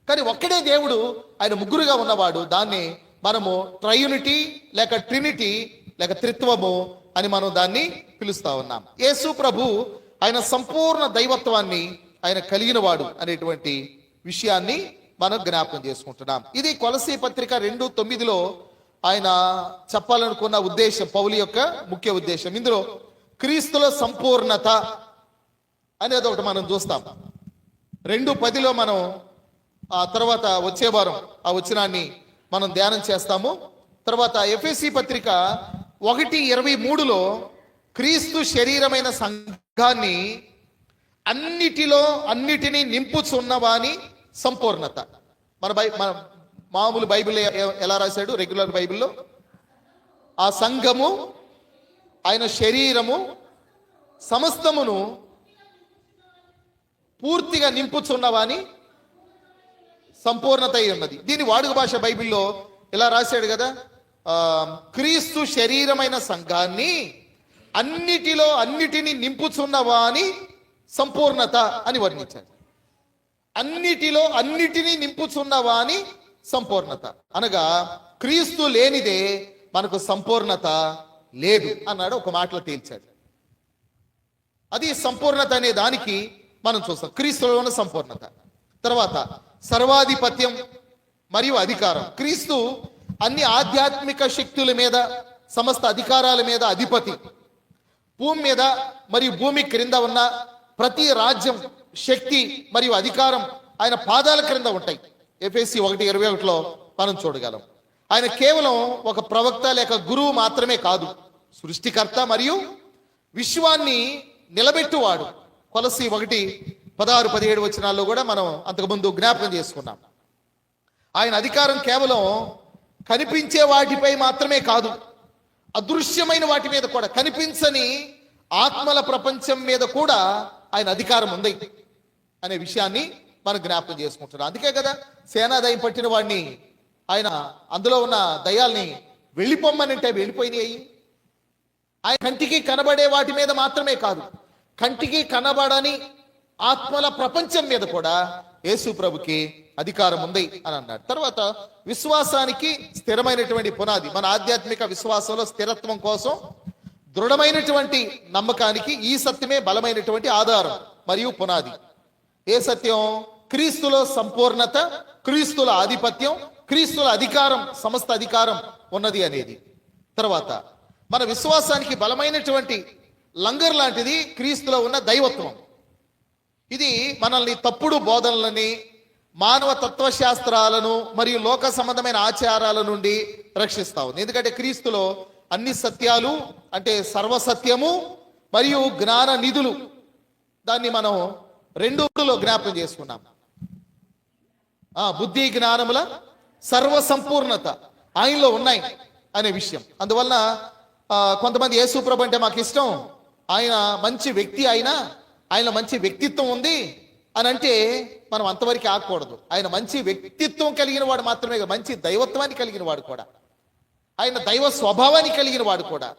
కానీ ఒక్కడే దేవుడు, ఆయన ముగ్గురుగా ఉన్నవాడు. దాన్ని మనము ట్రైయూనిటీ లేక ట్రినిటీ లేక త్రిత్వము అని మనం దాన్ని పిలుస్తా ఉన్నాం. యేసు ప్రభు ఆయన సంపూర్ణ దైవత్వాన్ని ఆయన కలిగిన వాడు అనేటువంటి విషయాన్ని మనం జ్ఞాపకం చేసుకుంటున్నాం. ఇది కొలసీ పత్రిక 2:9లో ఆయన చెప్పాలనుకున్న ఉద్దేశం, పౌలు యొక్క ముఖ్య ఉద్దేశం. ఇందులో క్రీస్తులో సంపూర్ణత అనేది ఒకటి మనం చూస్తాం. 2:10లో మనం ఆ తర్వాత వచ్చే వారం ఆ వచనాన్ని మనం ధ్యానం చేస్తాము. తర్వాత ఎఫెసీ పత్రిక 1:23లో క్రీస్తు శరీరమైన సంఘాన్ని అన్నిటినీ నింపుచున్నవాని సంపూర్ణత. మన మామూలు బైబిల్ ఎలా రాశాడు? రెగ్యులర్ బైబిల్లో ఆ సంఘము, ఆయన శరీరము సమస్తమును పూర్తిగా నింపుచున్నవాని సంపూర్ణత అయి ఉన్నది. దీని వాడుక భాష బైబిల్లో ఇలా రాశాడు కదా, క్రీస్తు శరీరమైన సంఘాన్ని అన్నిటినీ నింపుచున్నవాని సంపూర్ణత అని వర్ణించాడు. అన్నిటినీ నింపుచున్నవాని సంపూర్ణత అనగా క్రీస్తు లేనిదే మనకు సంపూర్ణత లేదు అన్నాడు, ఒక మాటలో తేల్చాడు. అది సంపూర్ణత అనే దానికి మనం చూస్తాం, క్రీస్తులో ఉన్న సంపూర్ణత. తర్వాత సర్వాధిపత్యం మరియు అధికారం. క్రీస్తు అన్ని ఆధ్యాత్మిక శక్తుల మీద, సమస్త అధికారాల మీద అధిపతి. భూమి మీద మరియు భూమి క్రింద ఉన్న ప్రతి రాజ్యం, శక్తి మరియు అధికారం ఆయన పాదాల క్రింద ఉంటాయి. ఎఫెసీ 1:21లో మనం చూడగలం. ఆయన కేవలం ఒక ప్రవక్త లేక గురువు మాత్రమే కాదు, సృష్టికర్త మరియు విశ్వాన్ని నిలబెట్టువాడు. కొలసీ 1:16-17 వచనాల్లో కూడా మనం అంతకుముందు జ్ఞాపకం చేసుకున్నాం. ఆయన అధికారం కేవలం కనిపించే వాటిపై మాత్రమే కాదు, అదృశ్యమైన వాటి మీద కూడా, కనిపించని ఆత్మల ప్రపంచం మీద కూడా ఆయన అధికారం ఉంది అనే విషయాన్ని మనం జ్ఞాపకం చేసుకుంటున్నాం. అందుకే కదా సేనాదయం పట్టిన వాడిని ఆయన అందులో ఉన్న దయ్యాల్ని వెళ్ళిపోమ్మనంటే వెళ్ళిపోయినాయి. ఆయన కంటికి కనబడే వాటి మీద మాత్రమే కాదు, కంటికి కనబడని ఆత్మల ప్రపంచం మీద కూడా యేసు ప్రభుకి అధికారం ఉంది అని అన్నాడు. తర్వాత విశ్వాసానికి స్థిరమైనటువంటి పునాది. మన ఆధ్యాత్మిక విశ్వాసంలో స్థిరత్వం కోసం, దృఢమైనటువంటి నమ్మకానికి ఈ సత్యమే బలమైనటువంటి ఆధారం మరియు పునాది. ఏ సత్యం? క్రీస్తులో సంపూర్ణత, క్రీస్తుల ఆధిపత్యం, క్రీస్తుల అధికారం, సమస్త అధికారం ఉన్నది అనేది. తర్వాత మన విశ్వాసానికి బలమైనటువంటి లంగర్ లాంటిది క్రీస్తులో ఉన్న దైవత్వం. ఇది మనల్ని తప్పుడు బోధనలని, మానవ తత్వశాస్త్రాలను మరియు లోక సంబంధమైన ఆచారాల నుండి రక్షిస్తా ఉంది. ఎందుకంటే క్రీస్తులో అన్ని సత్యాలు, అంటే సర్వసత్యము మరియు జ్ఞాన నిధులు, దాన్ని మనం రెండులో జ్ఞాపకం చేసుకున్నాం. బుద్ధి జ్ఞానముల సర్వ సంపూర్ణత ఆయనలో ఉన్నాయి అనే విషయం. అందువలన కొంతమంది యేసుప్రభు అంటే మాకు ఇష్టం, ఆయన మంచి వ్యక్తి, ఆయన మంచి వ్యక్తిత్వం ఉంది అని అంటే మనం అంతవరకు ఆగకూడదు. ఆయన మంచి వ్యక్తిత్వం కలిగిన వాడు మాత్రమే, మంచి దైవత్వాన్ని కలిగిన వాడు కూడా, ఆయన దైవ స్వభావాన్ని కలిగిన వాడు కూడా,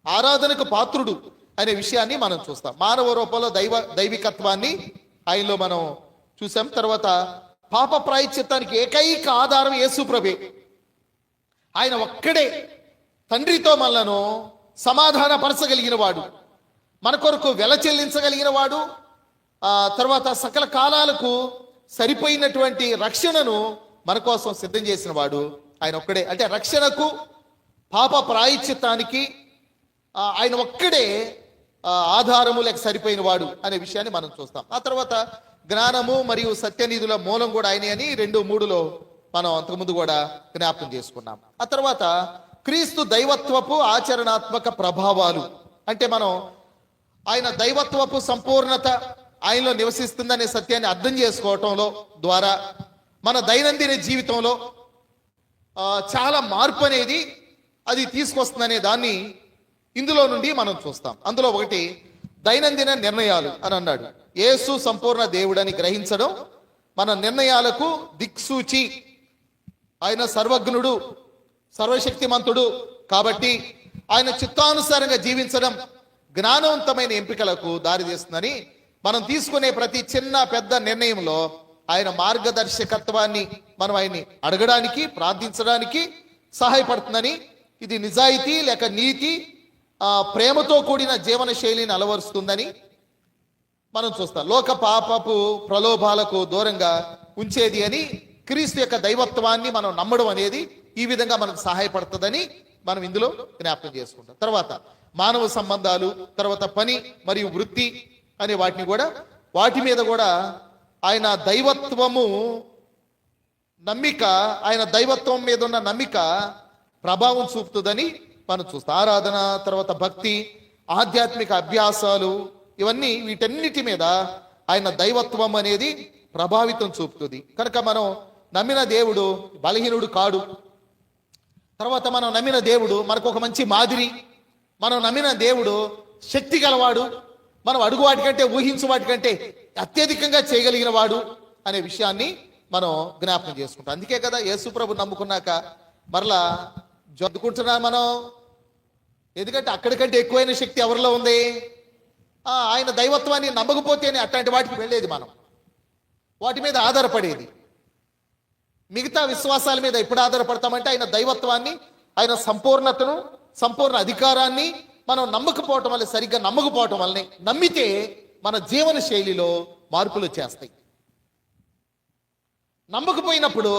ఆరాధనకు పాత్రుడు అనే విషయాన్ని మనం చూస్తాం. మానవ రూపంలో దైవికత్వాన్ని ఆయనలో మనం చూసాం. తర్వాత పాప ప్రాయశ్చిత్తానికి ఏకైక ఆధారం యేసుప్రభే. ఆయన ఒక్కడే తండ్రితో మనలను సమాధానపరచగలిగిన వాడు, మన కొరకు వెల చెల్లించగలిగిన వాడు, తర్వాత సకల కాలాలకు సరిపోయినటువంటి రక్షణను మన కోసం సిద్ధం చేసిన వాడు ఆయన ఒక్కడే. అంటే రక్షణకు, పాప ప్రాయశ్చిత్తానికి ఆయన ఒక్కడే ఆధారము లేక సరిపోయిన వాడు అనే విషయాన్ని మనం చూస్తాం. ఆ తర్వాత జ్ఞానము మరియు సత్యనిధుల మూలం కూడా ఆయన అని 2:3 మనం అంతకుముందు కూడా జ్ఞాపకం చేసుకున్నాం. ఆ తర్వాత క్రీస్తు దైవత్వపు ఆచరణాత్మక ప్రభావాలు, అంటే మనం ఆయన దైవత్వపు సంపూర్ణత ఆయనలో నివసిస్తుందనే సత్యాన్ని అర్థం చేసుకోవటంలో ద్వారా మన దైనందిన జీవితంలో చాలా మార్పు అనేది అది తీసుకొస్తుందనే దాన్ని ఇందులో నుండి మనం చూస్తాం. అందులో ఒకటి దైనందిన నిర్ణయాలు అని అన్నాడు. యేసు సంపూర్ణ దేవుడని గ్రహించడం మన నిర్ణయాలకు దిక్సూచి. ఆయన సర్వజ్ఞుడు, సర్వశక్తిమంతుడు కాబట్టి ఆయన చిత్తానుసారంగా జీవించడం జ్ఞానవంతమైన ఎంపికలకు దారితీస్తుందని, మనం తీసుకునే ప్రతి చిన్న పెద్ద నిర్ణయంలో ఆయన మార్గదర్శకత్వాన్ని మనం ఆయన్ని అడగడానికి, ప్రార్థించడానికి సహాయపడుతుందని, ఇది నిజాయితీ లేక నీతి, ప్రేమతో కూడిన జీవన శైలిని అలవరుస్తుందని మనం చూస్తాం. లోక పాపపు ప్రలోభాలకు దూరంగా ఉంచేది అని, క్రీస్తు యొక్క దైవత్వాన్ని మనం నమ్మడం అనేది ఈ విధంగా మనకు సహాయపడుతుందని మనం ఇందులో జ్ఞాపకం చేసుకుంటాం. తర్వాత మానవ సంబంధాలు, తర్వాత పని మరియు వృత్తి అనే వాటి మీద కూడా ఆయన దైవత్వము నమ్మిక, ఆయన దైవత్వం మీద ఉన్న నమ్మిక ప్రభావం చూపుతుందని మనం చూస్తాం. ఆరాధన, తర్వాత భక్తి, ఆధ్యాత్మిక అభ్యాసాలు, ఇవన్నీ వీటన్నిటి మీద ఆయన దైవత్వం అనేది ప్రభావితం చూపుతుంది. కనుక మనం నమ్మిన దేవుడు బలహీనుడు కాడు. తర్వాత మనం నమ్మిన దేవుడు మనకు ఒక మంచి మాదిరి. మనం నమ్మిన దేవుడు శక్తి గలవాడు, మనం అడుగు వాటికంటే, ఊహించు వాటికంటే అత్యధికంగా చేయగలిగిన వాడు అనే విషయాన్ని మనం జ్ఞాపకం చేసుకుంటాం. అందుకే కదా యేసుప్రభు నమ్ముకున్నాక మరలా జద్దుకుంటున్నాం మనం. ఎందుకంటే అక్కడికంటే ఎక్కువైన శక్తి ఎవరిలో ఉంది? ఆయన దైవత్వాన్ని నమ్మకపోతేనే అట్లాంటి వాటికి వెళ్ళేది, మనం వాటి మీద ఆధారపడేది. మిగతా విశ్వాసాల మీద ఎప్పుడు ఆధారపడతామంటే ఆయన దైవత్వాన్ని, ఆయన సంపూర్ణతను, సంపూర్ణ అధికారాన్ని మనం నమ్మకపోవటం వల్ల, సరిగ్గా నమ్మకపోవటం వల్లనే. నమ్మితే మన జీవన శైలిలో మార్పులు చేస్తాయి. నమ్మకపోయినప్పుడు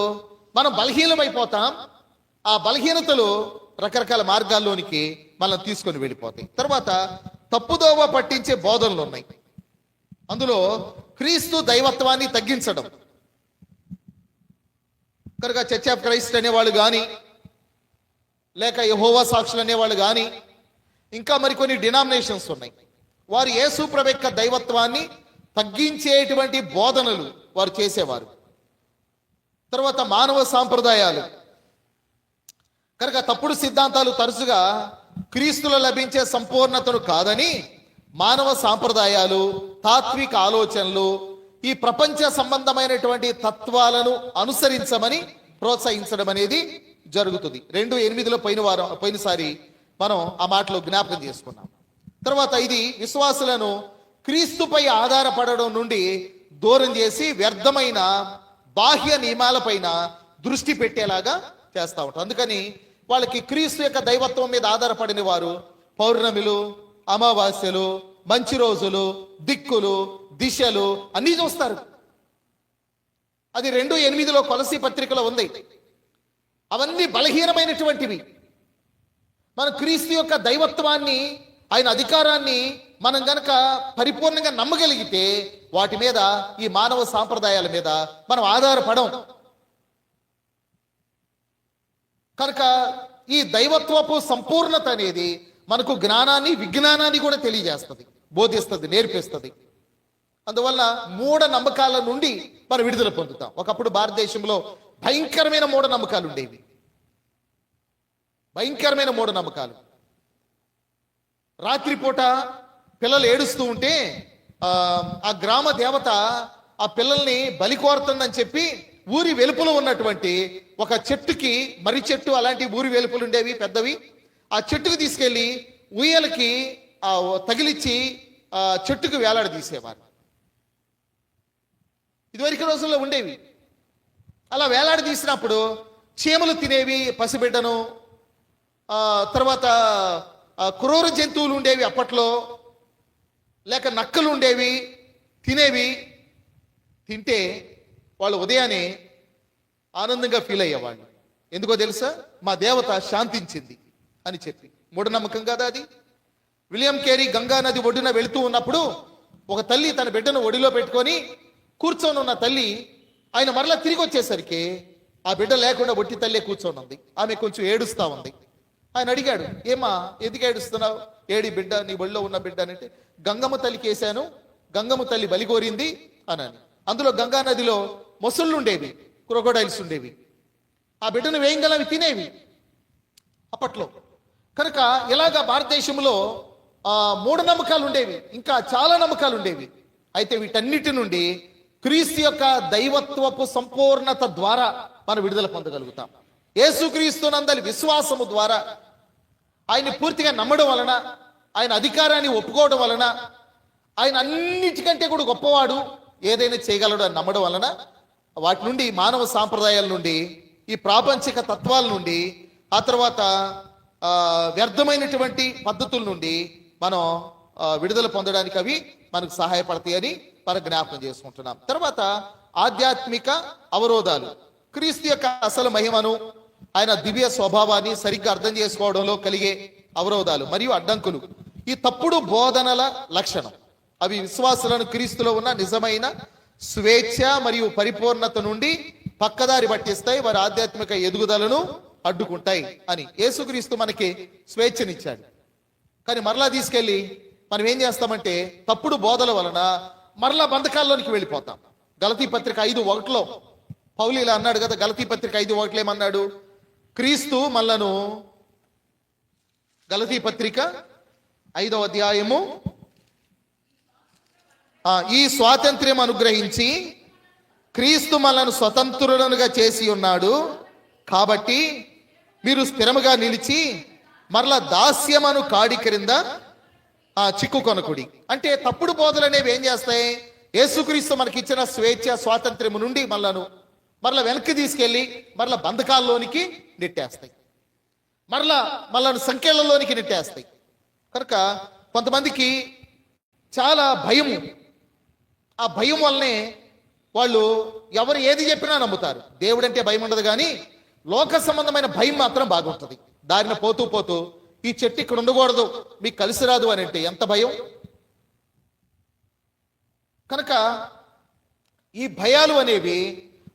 మనం బలహీనమైపోతాం. ఆ బలహీనతలు రకరకాల మార్గాల్లోనికి మనం తీసుకొని వెళ్ళిపోతాయి. తర్వాత తప్పుదోవ పట్టించే బోధనలు ఉన్నాయి. అందులో క్రీస్తు దైవత్వాన్ని తగ్గించడం. కనుక చర్చ్ ఆఫ్ క్రైస్ట్ అనేవాళ్ళు కానీ, లేక యెహోవా సాక్షులు అనేవాళ్ళు కానీ, ఇంకా మరికొన్ని డినామినేషన్స్ ఉన్నాయి. వారు యేసు ప్రభు యొక్క దైవత్వాన్ని తగ్గించేటువంటి బోధనలు వారు చేసేవారు. తర్వాత మానవ సాంప్రదాయాలు. కనుక తప్పుడు సిద్ధాంతాలు తరచుగా క్రీస్తులో లభించే సంపూర్ణతను కాదని, మానవ సాంప్రదాయాలు, తాత్విక ఆలోచనలు, ఈ ప్రపంచ సంబంధమైనటువంటి తత్వాలను అనుసరించమని ప్రోత్సహించడం అనేది జరుగుతుంది. 2:8 పోయినసారి మనం ఆ మాటలో జ్ఞాపకం చేసుకున్నాం. తర్వాత ఇది విశ్వాసులను క్రీస్తుపై ఆధారపడడం నుండి దూరం చేసి వ్యర్థమైన బాహ్య నియమాలపైన దృష్టి పెట్టేలాగా చేస్తూ ఉంటారు. అందుకని వాళ్ళకి క్రీస్తు యొక్క దైవత్వం మీద ఆధారపడిన వారు పౌర్ణమిలు, అమావాస్యలు, మంచి రోజులు, దిక్కులు, దిశలు అన్నీ చూస్తారు. అది 2:8 కొలసీ పత్రికలో ఉంది. అవన్నీ బలహీనమైనటువంటివి. మన క్రీస్తు యొక్క దైవత్వాన్ని, ఆయన అధికారాన్ని మనం గనక పరిపూర్ణంగా నమ్మగలిగితే వాటి మీద, ఈ మానవ సాంప్రదాయాల మీద మనం ఆధారపడం. కనుక ఈ దైవత్వపు సంపూర్ణత అనేది మనకు జ్ఞానాన్ని, విజ్ఞానాన్ని కూడా తెలియజేస్తుంది, బోధిస్తుంది, నేర్పిస్తుంది. అందువల్ల మూఢ నమ్మకాల నుండి మనం విడుదల పొందుతాం. ఒకప్పుడు భారతదేశంలో భయంకరమైన మూఢనమ్మకాలు ఉండేవి, భయంకరమైన మూఢనమ్మకాలు. రాత్రిపూట పిల్లలు ఏడుస్తూ ఉంటే ఆ గ్రామ దేవత ఆ పిల్లల్ని బలి కోరుతుందని చెప్పి ఊరి వెలుపులో ఉన్నటువంటి ఒక చెట్టుకి, మర్రి చెట్టు అలాంటి ఊరి వెలుపులు ఉండేవి పెద్దవి, ఆ చెట్టుకు తీసుకెళ్లి ఉయ్యలకి తగిలిచ్చి చెట్టుకు వేలాడదీసేవారు. ఇదివరకు రోజుల్లో ఉండేవి. అలా వేలాడదీసినప్పుడు చీమలు తినేవి పసిబిడ్డను, తర్వాత క్రూర జంతువులు ఉండేవి అప్పట్లో, లేక నక్కలు ఉండేవి తినేవి. తింటే వాళ్ళు ఉదయాన్నే ఆనందంగా ఫీల్ అయ్యేవాళ్ళు. ఎందుకో తెలుసా? మా దేవత శాంతించింది అని చెప్పి. మూఢనమ్మకం కదా అది. విలియం కేరీ గంగా నది ఒడ్డున వెళుతూ ఉన్నప్పుడు ఒక తల్లి తన బిడ్డను ఒడిలో పెట్టుకొని కూర్చొని ఉన్న తల్లి, ఆయన మరలా తిరిగి వచ్చేసరికి ఆ బిడ్డ లేకుండా ఒట్టి తల్లి కూర్చొని ఉంది. ఆమె కొంచెం ఏడుస్తా ఉంది. ఆయన అడిగాడు, ఏమా ఎందుకు ఏడుస్తున్నావు? ఏడి బిడ్డ, నీ ఒళ్ళో ఉన్న బిడ్డ అంటే, గంగమ్మ తల్లికి వేశాను, గంగమ్మ తల్లి బలి కోరింది అని. అందులో గంగా నదిలో మొసళ్ళు ఉండేవి, క్రొకోడైల్స్ ఉండేవి. ఆ బిడ్డను వేయంగలవి తినేవి అప్పట్లో. కనుక ఇలాగా భారతదేశంలో మూఢనమ్మకాలు ఉండేవి, ఇంకా చాలా నమ్మకాలు ఉండేవి. అయితే వీటన్నిటి నుండి క్రీస్తు యొక్క దైవత్వపు సంపూర్ణత ద్వారా మనం విడుదల పొందగలుగుతాం. యేసుక్రీస్తునందలి విశ్వాసము ద్వారా, ఆయన్ని పూర్తిగా నమ్మడం వలన, ఆయన అధికారాన్ని ఒప్పుకోవడం వలన, ఆయన అన్నిటికంటే కూడా గొప్పవాడు, ఏదైనా చేయగలడు అని నమ్మడం వలన, వాటి నుండి, మానవ సాంప్రదాయాల నుండి, ఈ ప్రాపంచిక తత్వాల నుండి, ఆ తర్వాత వ్యర్థమైనటువంటి పద్ధతుల నుండి మనం విడుదల పొందడానికి అవి మనకు సహాయపడతాయని మనం జ్ఞాపకం చేసుకుంటున్నాం. తర్వాత ఆధ్యాత్మిక అవరోధాలు. క్రీస్తు యొక్క అసలు మహిమను, ఆయన దివ్య స్వభావాన్ని సరిగ్గా అర్థం చేసుకోవడంలో కలిగే అవరోధాలు మరియు అడ్డంకులు. ఈ తప్పుడు బోధనల లక్షణం. అవి విశ్వాసులను క్రీస్తులో ఉన్న నిజమైన స్వేచ్ఛ మరియు పరిపూర్ణత నుండి పక్కదారి పట్టిస్తాయి, వారి ఆధ్యాత్మిక ఎదుగుదలను అడ్డుకుంటాయి అని. యేసుక్రీస్తు మనకి స్వేచ్ఛనిచ్చాడు, కానీ మరలా తీసుకెళ్ళి మనం ఏం చేస్తామంటే తప్పుడు బోధల వలన మరలా బంధకాల్లోనికి వెళ్ళిపోతాం. గలతీ పత్రిక 5:1 పౌలు ఇలా అన్నాడు కదా. గలతీ పత్రిక 5:1 ఏమన్నాడు? క్రీస్తు మనలను, గలతీ పత్రిక 5వ అధ్యాయము, ఈ స్వాతంత్ర్యం అనుగ్రహించి క్రీస్తు మనలను స్వతంత్రులనుగా చేసి ఉన్నాడు, కాబట్టి మీరు స్థిరముగా నిలిచి మరలా దాస్యమను కాడి క్రింద చిక్కుకొనకుడి. అంటే తప్పుడు బోధలు అనేవి ఏం చేస్తాయి? యేసుక్రీస్తు మనకి ఇచ్చిన స్వేచ్ఛ, స్వాతంత్ర్యము నుండి మరలా వెనక్కి తీసుకెళ్ళి మరలా బంధకాల్లోనికి నెట్టేస్తాయి, మరలా సంఖ్యలలోనికి నెట్టేస్తాయి. కనుక కొంతమందికి చాలా భయము, ఆ భయం వల్లనే వాళ్ళు ఎవరు ఏది చెప్పినా నమ్ముతారు. దేవుడంటే భయం ఉండదు, కానీ లోక సంబంధమైన భయం మాత్రం బాగుంటుంది. దారిన పోతూ పోతూ ఈ చెట్టు ఇక్కడ ఉండకూడదు, మీకు కలిసి రాదు అని అంటే ఎంత భయం. కనుక ఈ భయాలు అనేవి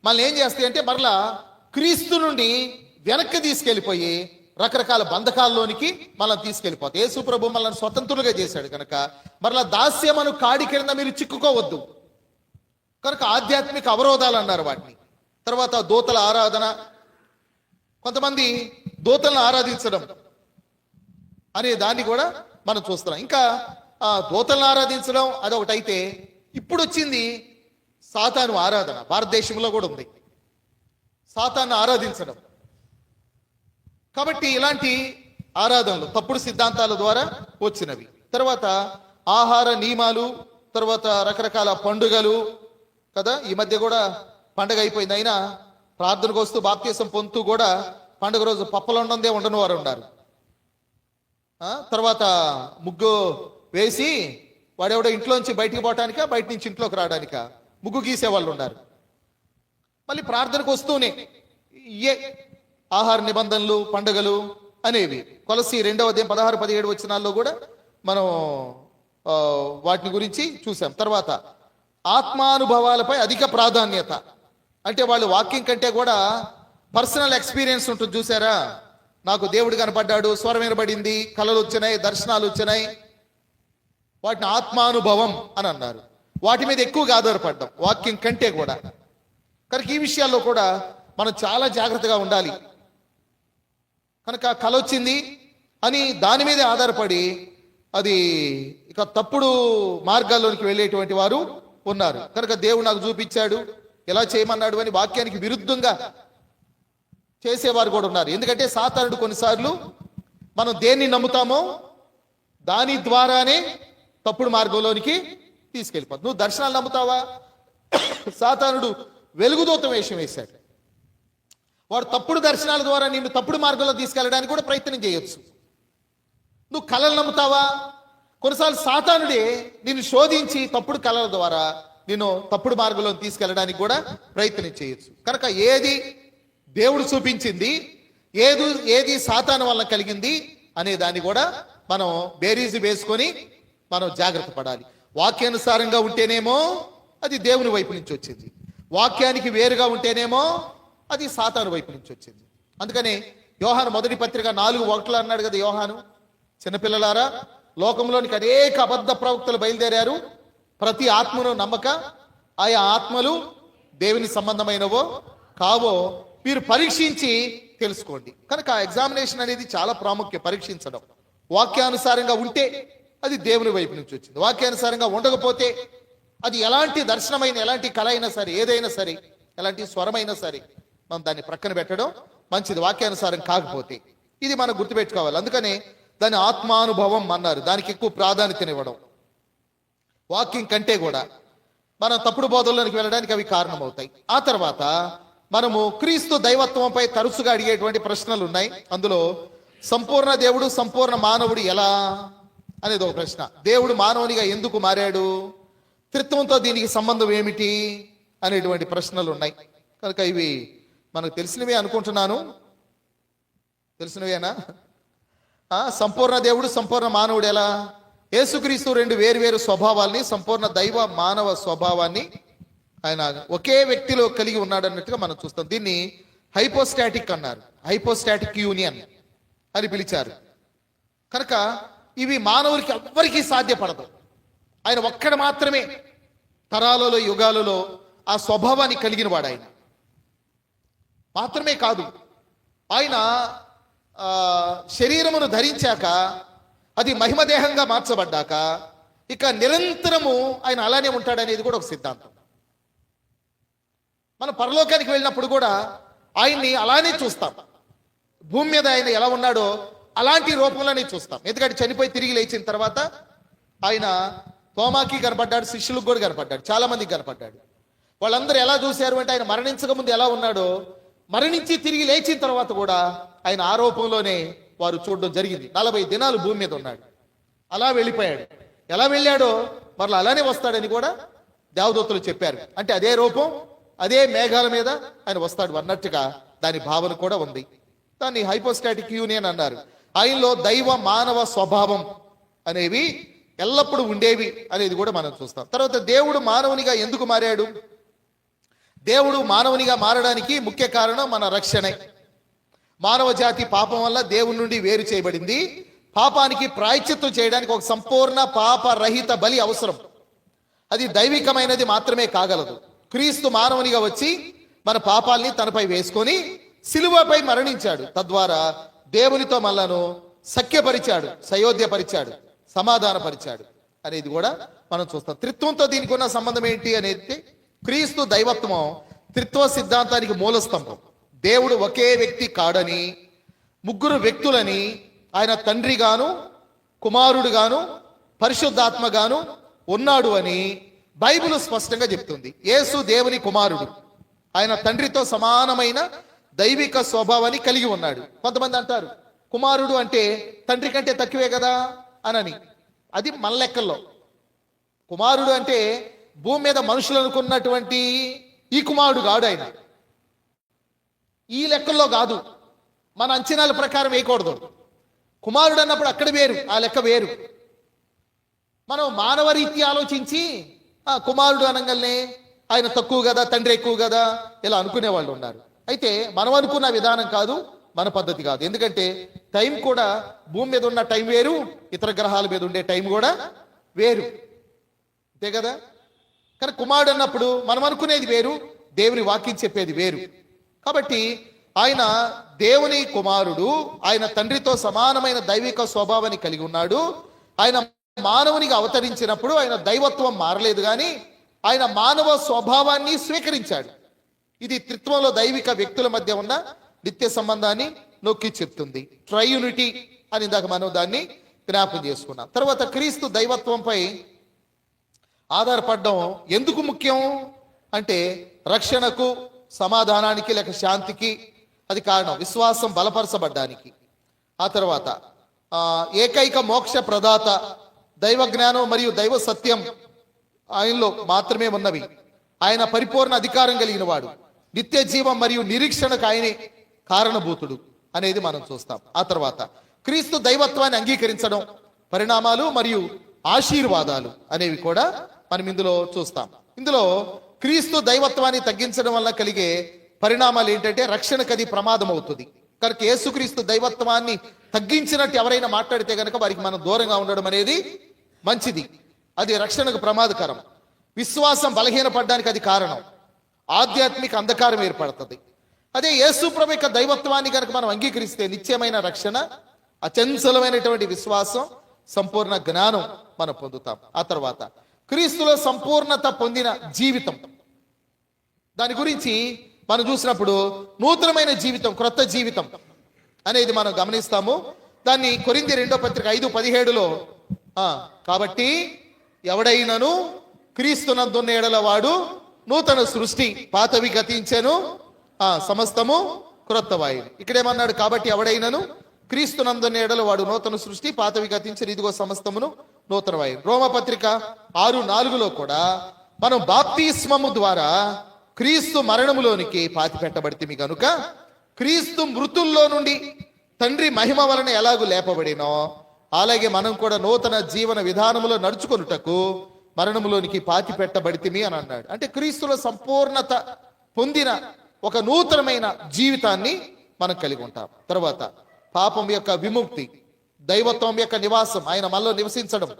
మనల్ని ఏం చేస్తాయి అంటే మరలా క్రీస్తు నుండి వెనక్కి తీసుకెళ్ళిపోయి రకరకాల బంధకాల్లోనికి మనల్ని తీసుకెళ్ళిపోతాయి. యేసు ప్రభు మనల్ని స్వతంత్రులుగా చేశాడు కనుక మరలా దాస్యమను కాడి కింద మీరు చిక్కుకోవద్దు. కనుక ఆధ్యాత్మిక అవరోధాలు అన్నారు వాటిని. తర్వాత దూతల ఆరాధన. కొంతమంది దూతలను ఆరాధించడం అనే దాన్ని కూడా మనం చూస్తున్నాం. ఇంకా దూతలను ఆరాధించడం అదొకటైతే, ఇప్పుడు వచ్చింది సాతాను ఆరాధన. భారతదేశంలో కూడా ఉంది సాతాను ఆరాధించడం. కాబట్టి ఇలాంటి ఆరాధనలు తప్పుడు సిద్ధాంతాల ద్వారా వచ్చినవి. తర్వాత ఆహార నియమాలు, తర్వాత రకరకాల పండుగలు కదా. ఈ మధ్య కూడా పండుగ అయిపోయింది, అయినా ప్రార్థనకు వస్తూ బాప్తీసం పొందుతూ కూడా పండుగ రోజు పప్పలు ఉండని వారు ఉన్నారు. తర్వాత ముగ్గు వేసి వాడెవడో ఇంట్లోంచి బయటికి పోవటానికా, బయట నుంచి ఇంట్లోకి రావడానికా ముగ్గు గీసే వాళ్ళు ఉన్నారు. మళ్ళీ ప్రార్థనకు వస్తూనే ఏ ఆహార నిబంధనలు, పండుగలు అనేవి. కొలసి 2వ అధ్యాయం 16-17 వచనాల్లో కూడా మనం వాటిని గురించి చూసాం. తర్వాత ఆత్మానుభవాలపై అధిక ప్రాధాన్యత. అంటే వాళ్ళు వాక్యం కంటే కూడా పర్సనల్ ఎక్స్పీరియన్స్ ఉంటుంది. చూసారా, నాకు దేవుడు కనపడ్డాడు, స్వరం వినబడింది, కళలు వచ్చినాయి, దర్శనాలు వచ్చినాయి, వాటిని ఆత్మానుభవం అని అన్నారు. వాటి మీద ఎక్కువగా ఆధారపడ్డాం వాక్యం కంటే కూడా. కనుక ఈ విషయాల్లో కూడా మనం చాలా జాగ్రత్తగా ఉండాలి. కనుక కళ వచ్చింది అని దాని మీదే ఆధారపడి అది ఇక తప్పుడు మార్గాల్లోనికి వెళ్ళేటువంటి వారు ఉన్నారు. కనుక దేవుడు నాకు చూపించాడు, ఎలా చేయమన్నాడు అని వాక్యానికి విరుద్ధంగా చేసేవారు కూడా ఉన్నారు. ఎందుకంటే సాతానుడు కొన్నిసార్లు మనం దేన్ని నమ్ముతామో దాని ద్వారానే తప్పుడు మార్గంలోనికి తీసుకెళ్ళిపోతుంది. నువ్వు దర్శనాలు నమ్ముతావా? సాతానుడు వెలుగుదూత వేషం వేశాడు. వాడు తప్పుడు దర్శనాల ద్వారా నిన్ను తప్పుడు మార్గంలో తీసుకెళ్ళడానికి కూడా ప్రయత్నం చేయొచ్చు. నువ్వు కళలు నమ్ముతావా? కొన్నిసార్లు సాతానుడే నిన్ను శోధించి తప్పుడు కళల ద్వారా నిన్ను తప్పుడు మార్గంలో తీసుకెళ్ళడానికి కూడా ప్రయత్నం చేయొచ్చు. కనుక ఏది దేవుడు చూపించింది, ఏది సాతాను వల్ల కలిగింది అనే దాన్ని కూడా మనం బేరీజు వేసుకొని మనం జాగ్రత్త పడాలి. వాక్యానుసారంగా ఉంటేనేమో అది దేవుని వైపు నుంచి వచ్చింది, వాక్యానికి వేరుగా ఉంటేనేమో అది సాతాను వైపు నుంచి వచ్చింది. అందుకని యోహాను 1వ పత్రిక 4:1 అన్నాడు కదా యోహాను, చిన్నపిల్లలారా, లోకంలోనికి అనేక అబద్ధ ప్రవక్తలు బయలుదేరారు, ప్రతి ఆత్మను నమ్మక ఆయా ఆత్మలు దేవుని సంబంధమైనవో కావో మీరు పరీక్షించి తెలుసుకోండి. కనుక ఎగ్జామినేషన్ అనేది చాలా ప్రాముఖ్యం. పరీక్షించడం వాక్యానుసారంగా ఉంటే అది దేవుని వైపు నుంచి వచ్చింది, వాక్యానుసారంగా ఉండకపోతే అది ఎలాంటి దర్శనమైన, ఎలాంటి కళ అయినా సరే, ఏదైనా సరే, ఎలాంటి స్వరమైనా సరే మనం దాన్ని ప్రక్కన పెట్టడం మంచిది, వాక్యానుసారం కాకపోతే. ఇది మనం గుర్తుపెట్టుకోవాలి. అందుకనే దాని ఆత్మానుభవం అన్నారు. దానికి ఎక్కువ ప్రాధాన్యతనివ్వడం వాక్యం కంటే కూడా. మనం తప్పుడు బోధల్లోనికి వెళ్ళడానికి అవి కారణమవుతాయి. ఆ తర్వాత మనము క్రీస్తు దైవత్వంపై తరచుగా అడిగేటువంటి ప్రశ్నలు ఉన్నాయి. అందులో సంపూర్ణ దేవుడు, సంపూర్ణ మానవుడు ఎలా అనేది ఒక ప్రశ్న. దేవుడు మానవునిగా ఎందుకు మారాడు, త్రిత్వంతో దీనికి సంబంధం ఏమిటి అనేటువంటి ప్రశ్నలు ఉన్నాయి. కనుక ఇవి మనకు తెలిసినవే అనుకుంటున్నాను. తెలిసినవేనా? సంపూర్ణ దేవుడు, సంపూర్ణ మానవుడు ఎలా? యేసుక్రీస్తు 2 వేరు స్వభావాల్ని, సంపూర్ణ దైవ మానవ స్వభావాన్ని ఆయన ఒకే వ్యక్తిలో కలిగి ఉన్నాడు అన్నట్టుగా మనం చూస్తాం. దీన్ని హైపోస్టాటిక్ అన్నారు, హైపోస్టాటిక్ యూనియన్ అని పిలిచారు. కనుక ఇవి మానవుడికి ఎవ్వరికీ సాధ్యపడదు. ఆయన ఒక్కడ మాత్రమే తరాలలో, యుగాలలో ఆ స్వభావాన్ని కలిగిన వాడు. ఆయన మాత్రమే కాదు, ఆయన శరీరమును ధరించాక, అది మహిమదేహంగా మార్చబడ్డాక ఇక నిరంతరము ఆయన అలానే ఉంటాడనేది కూడా ఒక సిద్ధాంతం. మనం పరలోకానికి వెళ్ళినప్పుడు కూడా ఆయన్ని అలానే చూస్తాం. భూమి మీద ఆయన ఎలా ఉన్నాడో అలాంటి రూపంలోనే చూస్తాం. ఎందుకంటే చనిపోయి తిరిగి లేచిన తర్వాత ఆయన తోమాకి కనపడ్డాడు, శిష్యులకు కూడా కనపడ్డాడు, చాలా మందికి కనపడ్డాడు. వాళ్ళందరూ ఎలా చూశారు అంటే ఆయన మరణించక ముందు ఎలా ఉన్నాడో, మరణించి తిరిగి లేచిన తర్వాత కూడా ఆయన ఆ రూపంలోనే వారు చూడడం జరిగింది. 40 దినాలు భూమి మీద ఉన్నాడు, అలా వెళ్ళిపోయాడు. ఎలా వెళ్ళాడో మరలా అలానే వస్తాడని కూడా దేవదూతలు చెప్పారు. అంటే అదే రూపం, అదే మేఘాల మీద ఆయన వస్తాడు అన్నట్టుగా దాని భావన కూడా ఉంది. దాన్ని హైపోస్టాటిక్ యూనియన్ అన్నారు. ఆయనలో దైవ మానవ స్వభావం అనేవి ఎల్లప్పుడూ ఉండేవి అనేది కూడా మనం చూస్తాం. తర్వాత దేవుడు మానవునిగా ఎందుకు మారాడు? దేవుడు మానవునిగా మారడానికి ముఖ్య కారణం మన రక్షణే. మానవ జాతి పాపం వల్ల దేవుని నుండి వేరు చేయబడింది. పాపానికి ప్రాయశ్చిత్తం చేయడానికి ఒక సంపూర్ణ పాపరహిత బలి అవసరం. అది దైవికమైనది మాత్రమే కాగలదు. క్రీస్తు మానవునిగా వచ్చి మన పాపాల్ని తనపై వేసుకొని సిలువపై మరణించాడు. తద్వారా దేవునితో మనలను సఖ్యపరిచాడు, సయోధ్యపరిచాడు, సమాధానపరిచాడు అనేది కూడా మనం చూస్తాం. త్రిత్వంతో దీనికి ఉన్న సంబంధం ఏంటి అనేది, క్రీస్తు దైవత్వం త్రిత్వ సిద్ధాంతానికి మూలస్తంభం. దేవుడు ఒకే వ్యక్తి కాడని, 3 వ్యక్తులని, ఆయన తండ్రిగాను, కుమారుడుగాను, పరిశుద్ధాత్మగాను ఉన్నాడు అని బైబిల్ స్పష్టంగా చెప్తుంది. యేసు దేవుని కుమారుడు, ఆయన తండ్రితో సమానమైన దైవిక స్వభావాన్ని కలిగి ఉన్నాడు. కొంతమంది అంటారు కుమారుడు అంటే తండ్రి కంటే తక్కువే కదా అనని. అది మన లెక్కల్లో. కుమారుడు అంటే భూమి మీద మనుషులు అనుకున్నటువంటి ఈ కుమారుడు కాడు. ఆయన ఈ లెక్కల్లో కాదు, మన అంచనాల ప్రకారం వేయకూడదు. కుమారుడు అన్నప్పుడు అక్కడ వేరు, ఆ లెక్క వేరు. మనం మానవ రీత్యా ఆలోచించి కుమారుడు అనగానే ఆయన తక్కువ కదా, తండ్రి ఎక్కువ కదా, ఇలా అనుకునే వాళ్ళు ఉన్నారు. అయితే మనం అనుకున్న విధానం కాదు, మన పద్ధతి కాదు. ఎందుకంటే టైం కూడా భూమి మీద ఉన్న టైం వేరు, ఇతర గ్రహాల మీద ఉండే టైం కూడా వేరు, అంతే కదా. కానీ కుమారుడు అన్నప్పుడు మనం అనుకునేది వేరు, దేవుని వాక్యం చెప్పేది వేరు. కాబట్టి ఆయన దేవుని కుమారుడు, ఆయన తండ్రితో సమానమైన దైవిక స్వభావాన్ని కలిగి ఉన్నాడు. ఆయన మానవునిగా అవతరించినప్పుడు ఆయన దైవత్వం మారలేదు, కానీ ఆయన మానవ స్వభావాన్ని స్వీకరించాడు. ఇది త్రిత్వంలో దైవిక వ్యక్తుల మధ్య ఉన్న నిత్య సంబంధాన్ని నొక్కి చెప్తుంది. ట్రైయూనిటీ అని ఇందాక మనం దాన్ని జ్ఞాపకం చేసుకున్నాం. తర్వాత క్రీస్తు దైవత్వంపై ఆధారపడడం ఎందుకు ముఖ్యం అంటే రక్షణకు, సమాధానానికి లేక శాంతికి అది కారణం. విశ్వాసం బలపరచబడ్డానికి. ఆ తర్వాత ఏకైక మోక్ష ప్రదాత, దైవ జ్ఞానం మరియు దైవ సత్యం ఆయనలో మాత్రమే ఉన్నవి. ఆయన పరిపూర్ణ అధికారం కలిగిన వాడు. నిత్య జీవం మరియు నిరీక్షణకు ఆయనే కారణభూతుడు అనేది మనం చూస్తాం. ఆ తర్వాత క్రీస్తు దైవత్వాన్ని అంగీకరించడం, పరిణామాలు మరియు ఆశీర్వాదాలు అనేవి కూడా మనం ఇందులో చూస్తాం. ఇందులో క్రీస్తు దైవత్వాన్ని తగ్గించడం వల్ల కలిగే పరిణామాలు ఏంటంటే రక్షణకు అది ప్రమాదం అవుతుంది. కనుక యేసుక్రీస్తు దైవత్వాన్ని తగ్గించినట్టు ఎవరైనా మాట్లాడితే కనుక వారికి మనం దూరంగా ఉండడం అనేది మంచిది. అది రక్షణకు ప్రమాదకరం. విశ్వాసం బలహీనపడడానికి అది కారణం. ఆధ్యాత్మిక అంధకారం ఏర్పడుతుంది. అదే యేసు ప్రభు యొక్క దైవత్వాన్ని కనుక మనం అంగీకరిస్తే నిత్యమైన రక్షణ, అచంచలమైనటువంటి విశ్వాసం, సంపూర్ణ జ్ఞానం మనం పొందుతాం. ఆ తర్వాత క్రీస్తులో సంపూర్ణత పొందిన జీవితం, దాని గురించి మనం చూసినప్పుడు నూతనమైన జీవితం, క్రొత్త జీవితం అనేది మనం గమనిస్తాము. దాన్ని కొరింథీ 2వ పత్రిక 5:17లో కాబట్టి ఎవడైనను క్రీస్తునందున్న ఎడల వాడు నూతన సృష్టి, పాతవి గతించెను, సమస్తము క్రొత్తవాయి. ఇక్కడేమన్నాడు? కాబట్టి ఎవడైనను క్రీస్తునందున్న ఎడల వాడు నూతన సృష్టి, పాతవి గతించెను, ఇదిగో సమస్తమును నూతనవాయి. రోమపత్రిక 6:4లో కూడా మనం బాప్తిస్మము ద్వారా క్రీస్తు మరణములోనికి పాతి పెట్టబడితిమి గనుక క్రీస్తు మృతుల్లో నుండి తండ్రి మహిమ వలన ఎలాగూ లేపబడినో అలాగే మనం కూడా నూతన జీవన విధానములో నడుచుకొనుటకు మరణములోనికి పాతి పెట్టబడితిమి అని అన్నాడు. అంటే క్రీస్తులో సంపూర్ణత పొందిన ఒక నూతనమైన జీవితాన్ని మనం కలిగి ఉంటాం. తర్వాత పాపం యొక్క విముక్తి, దైవత్వం యొక్క నివాసం, ఆయన మనలో నివసించడం,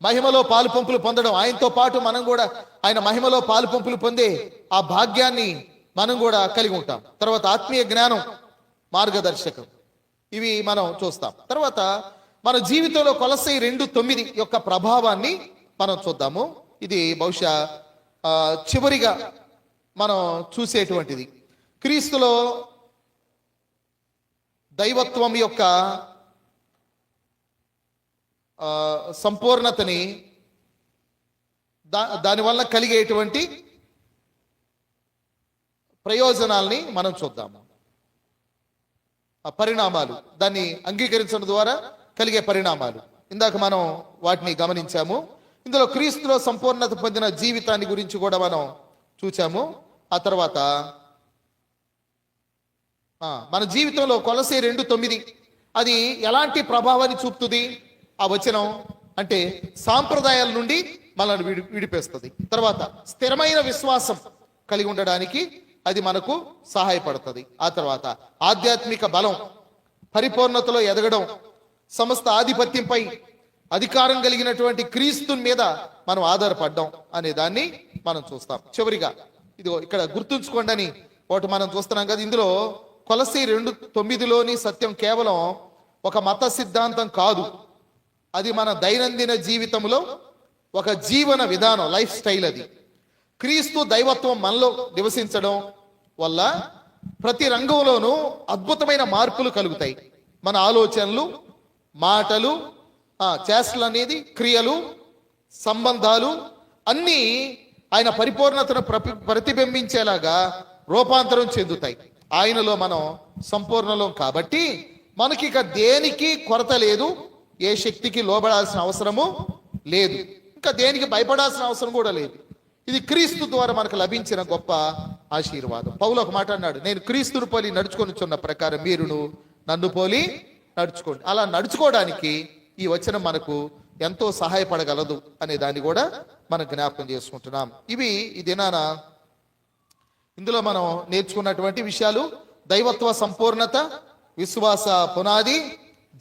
మహిమలో పాలు పంపులు పొందడం, ఆయనతో పాటు మనం కూడా ఆయన మహిమలో పాలు పంపులు పొందే ఆ భాగ్యాన్ని మనం కూడా కలిగి ఉంటాం. తర్వాత ఆత్మీయ జ్ఞానం, మార్గదర్శకం, ఇవి మనం చూస్తాం. తర్వాత మన జీవితంలో కొలస్సై 2:9 యొక్క ప్రభావాన్ని మనం చూద్దాము. ఇది బహుశా చివరిగా మనం చూసేటువంటిది. క్రీస్తులో దైవత్వం యొక్క సంపూర్ణతని, దానివల్ల కలిగేటువంటి ప్రయోజనాల్ని మనం చూద్దాము. పరిణామాలు, దాన్ని అంగీకరించడం ద్వారా కలిగే పరిణామాలు, ఇందాక మనం వాటిని గమనించాము. ఇందులో క్రీస్తులో సంపూర్ణత పొందిన జీవితాన్ని గురించి కూడా మనం చూచాము. ఆ తర్వాత మన జీవితంలో కొలస్సై 2:9 అది ఎలాంటి ప్రభావాన్ని చూపుతుంది? ఆ వచనం అంటే సాంప్రదాయాల నుండి మనల్ని విడిపేస్తుంది. తర్వాత స్థిరమైన విశ్వాసం కలిగి ఉండడానికి అది మనకు సహాయపడుతుంది. ఆ తర్వాత ఆధ్యాత్మిక బలం, పరిపూర్ణతలో ఎదగడం, సమస్త ఆధిపత్యంపై అధికారం కలిగినటువంటి క్రీస్తు మీద మనం ఆధారపడ్డం అనే దాన్ని మనం చూస్తాం. చివరిగా ఇదిగో ఇక్కడ గుర్తుంచుకోండి అని ఒకటి మనం చూస్తున్నాం కదా. ఇందులో కొలస్సై 2:9లోని సత్యం కేవలం ఒక మత సిద్ధాంతం కాదు, అది మన దైనందిన జీవితంలో ఒక జీవన విధానం, లైఫ్ స్టైల్. అది క్రీస్తు దైవత్వం మనలో నివసించడం వల్ల ప్రతి రంగంలోనూ అద్భుతమైన మార్పులు కలుగుతాయి. మన ఆలోచనలు, మాటలు, చేష్టలు అనేది, క్రియలు, సంబంధాలు అన్నీ ఆయన పరిపూర్ణతను ప్రతిబింబించేలాగా రూపాంతరం చెందుతాయి. ఆయనలో మనం సంపూర్ణలం కాబట్టి మనకి ఇక దేనికి కొరత లేదు, ఏ శక్తికి లోబడాల్సిన అవసరము లేదు, ఇంకా దేనికి భయపడాల్సిన అవసరం కూడా లేదు. ఇది క్రీస్తు ద్వారా మనకు లభించిన గొప్ప ఆశీర్వాదం. పౌలు ఒక మాట అన్నాడు, నేను క్రీస్తును పోలి నడుచుకొనిచున్న ప్రకారం మీరును నన్ను పోలి నడుచుకోండి. అలా నడుచుకోవడానికి ఈ వచనం మనకు ఎంతో సహాయపడగలదు అనే దాన్ని కూడా మనం జ్ఞాపకం చేసుకుంటున్నాం. ఇవి ఈ దినాన ఇందులో మనం నేర్చుకున్నటువంటి విషయాలు: దైవత్వ సంపూర్ణత, విశ్వాస పునాది,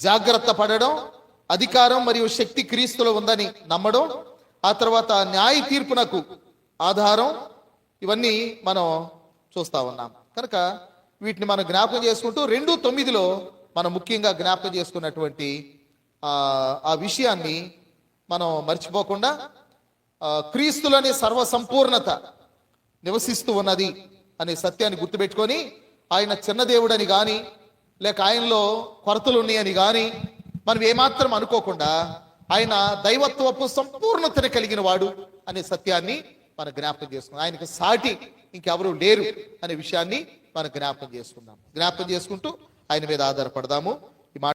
జాగ్రత్త పడడం, అధికారం మరియు శక్తి క్రీస్తులో ఉందని నమ్మడం, ఆ తర్వాత న్యాయ తీర్పునకు ఆధారం. ఇవన్నీ మనం చూస్తా ఉన్నాం కనుక వీటిని మనం జ్ఞాపకం చేసుకుంటూ 2:9 మనం ముఖ్యంగా జ్ఞాపకం చేసుకున్నటువంటి ఆ విషయాన్ని మనం మర్చిపోకుండా క్రీస్తులోని సర్వ సంపూర్ణత నివసిస్తూ ఉన్నది అనే సత్యాన్ని గుర్తుపెట్టుకొని, ఆయన చిన్న దేవుడని కానీ లేక ఆయనలో కొరతలు ఉన్నాయని కానీ మనం ఏమాత్రం అనుకోకుండా ఆయన దైవత్వపు సంపూర్ణతను కలిగిన వాడు అనే సత్యాన్ని మనం జ్ఞాపకం చేసుకుందాం. ఆయనకు సాటి ఇంకెవరూ లేరు అనే విషయాన్ని మనం జ్ఞాపకం చేసుకుందాం. జ్ఞాపకం చేసుకుంటూ ఆయన మీద ఆధారపడదాము.